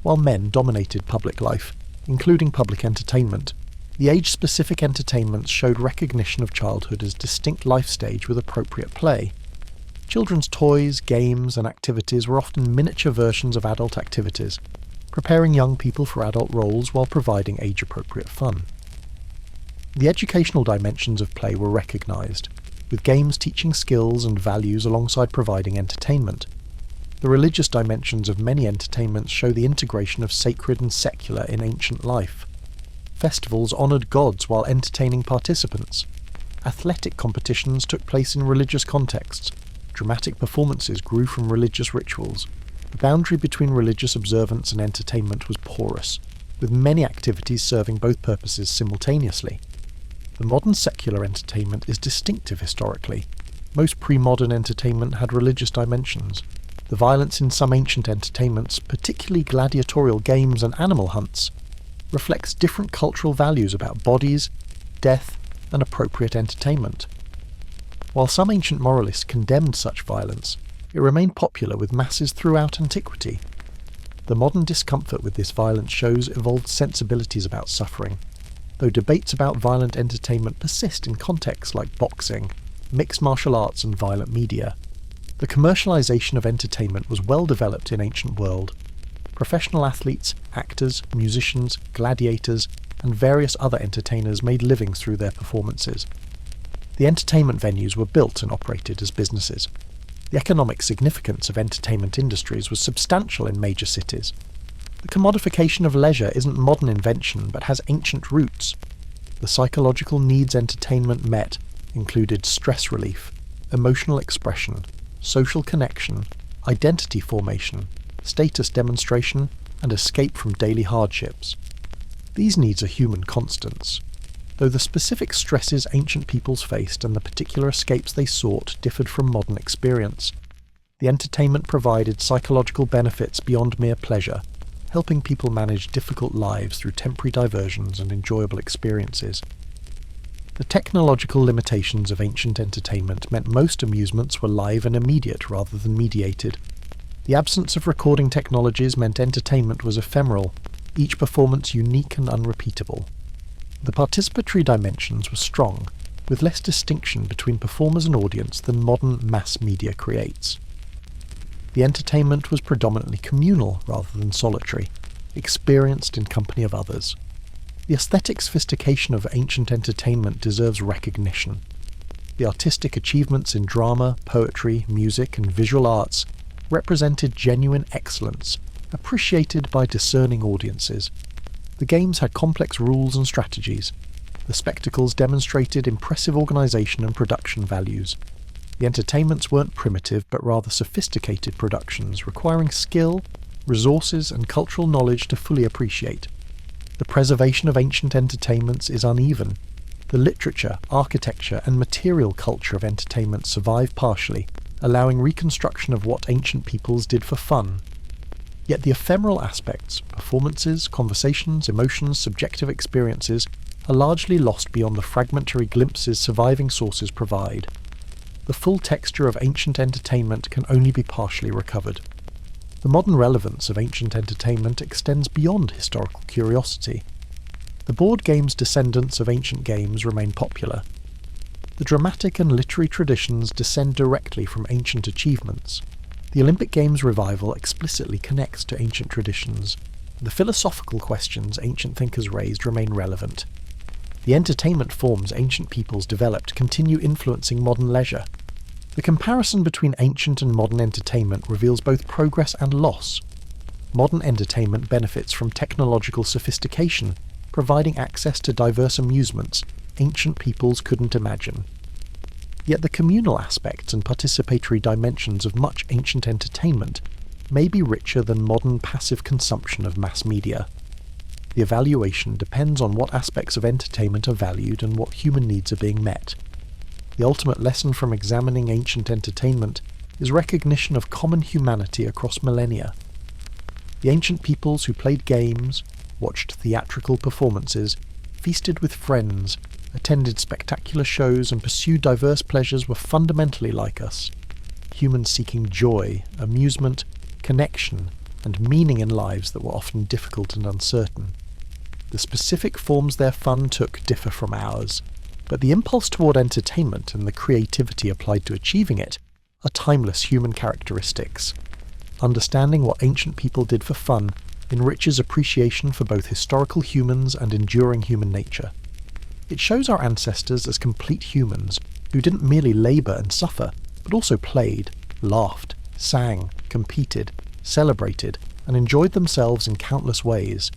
while men dominated public life, including public entertainment. The age-specific entertainments showed recognition of childhood as distinct life stage with appropriate play. Children's toys, games, and activities were often miniature versions of adult activities, preparing young people for adult roles while providing age-appropriate fun. The educational dimensions of play were recognised, with games teaching skills and values alongside providing entertainment. The religious dimensions of many entertainments show the integration of sacred and secular in ancient life. Festivals honoured gods while entertaining participants. Athletic competitions took place in religious contexts. Dramatic performances grew from religious rituals. The boundary between religious observance and entertainment was porous, with many activities serving both purposes simultaneously. The modern secular entertainment is distinctive historically. Most pre-modern entertainment had religious dimensions. The violence in some ancient entertainments, particularly gladiatorial games and animal hunts, reflects different cultural values about bodies, death, and appropriate entertainment. While some ancient moralists condemned such violence, it remained popular with masses throughout antiquity. The modern discomfort with this violence shows evolved sensibilities about suffering, though debates about violent entertainment persist in contexts like boxing, mixed martial arts, and violent media. The commercialization of entertainment was well developed in ancient world. Professional athletes, actors, musicians, gladiators, and various other entertainers made livings through their performances. The entertainment venues were built and operated as businesses. The economic significance of entertainment industries was substantial in major cities. The commodification of leisure isn't modern invention but has ancient roots. The psychological needs entertainment met included stress relief, emotional expression, social connection, identity formation, status demonstration, and escape from daily hardships. These needs are human constants, though the specific stresses ancient peoples faced and the particular escapes they sought differed from modern experience. The entertainment provided psychological benefits beyond mere pleasure, helping people manage difficult lives through temporary diversions and enjoyable experiences. The technological limitations of ancient entertainment meant most amusements were live and immediate rather than mediated. The absence of recording technologies meant entertainment was ephemeral, each performance unique and unrepeatable. The participatory dimensions were strong, with less distinction between performers and audience than modern mass media creates. The entertainment was predominantly communal rather than solitary, experienced in company of others. The aesthetic sophistication of ancient entertainment deserves recognition. The artistic achievements in drama, poetry, music, and visual arts represented genuine excellence, appreciated by discerning audiences. The games had complex rules and strategies. The spectacles demonstrated impressive organisation and production values. The entertainments weren't primitive but rather sophisticated productions requiring skill, resources, and cultural knowledge to fully appreciate. The preservation of ancient entertainments is uneven. The literature, architecture, and material culture of entertainment survive partially, allowing reconstruction of what ancient peoples did for fun. Yet the ephemeral aspects, performances, conversations, emotions, subjective experiences, are largely lost beyond the fragmentary glimpses surviving sources provide. The full texture of ancient entertainment can only be partially recovered. The modern relevance of ancient entertainment extends beyond historical curiosity. The board games descendants of ancient games remain popular. The dramatic and literary traditions descend directly from ancient achievements. The Olympic Games revival explicitly connects to ancient traditions. The philosophical questions ancient thinkers raised remain relevant. The entertainment forms ancient peoples developed continue influencing modern leisure. The comparison between ancient and modern entertainment reveals both progress and loss. Modern entertainment benefits from technological sophistication, providing access to diverse amusements ancient peoples couldn't imagine. Yet the communal aspects and participatory dimensions of much ancient entertainment may be richer than modern passive consumption of mass media. The evaluation depends on what aspects of entertainment are valued and what human needs are being met. The ultimate lesson from examining ancient entertainment is recognition of common humanity across millennia. The ancient peoples who played games, watched theatrical performances, feasted with friends, attended spectacular shows and pursued diverse pleasures were fundamentally like us. Humans seeking joy, amusement, connection, and meaning in lives that were often difficult and uncertain. The specific forms their fun took differ from ours, but the impulse toward entertainment and the creativity applied to achieving it are timeless human characteristics. Understanding what ancient people did for fun enriches appreciation for both historical humans and enduring human nature. It shows our ancestors as complete humans who didn't merely labour and suffer, but also played, laughed, sang, competed, celebrated, and enjoyed themselves in countless ways.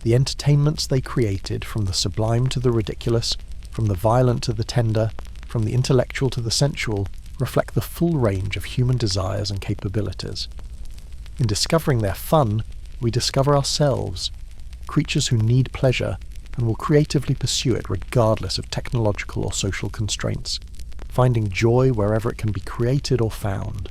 The entertainments they created, from the sublime to the ridiculous, from the violent to the tender, from the intellectual to the sensual, reflect the full range of human desires and capabilities. In discovering their fun, we discover ourselves, creatures who need pleasure and will creatively pursue it regardless of technological or social constraints, finding joy wherever it can be created or found.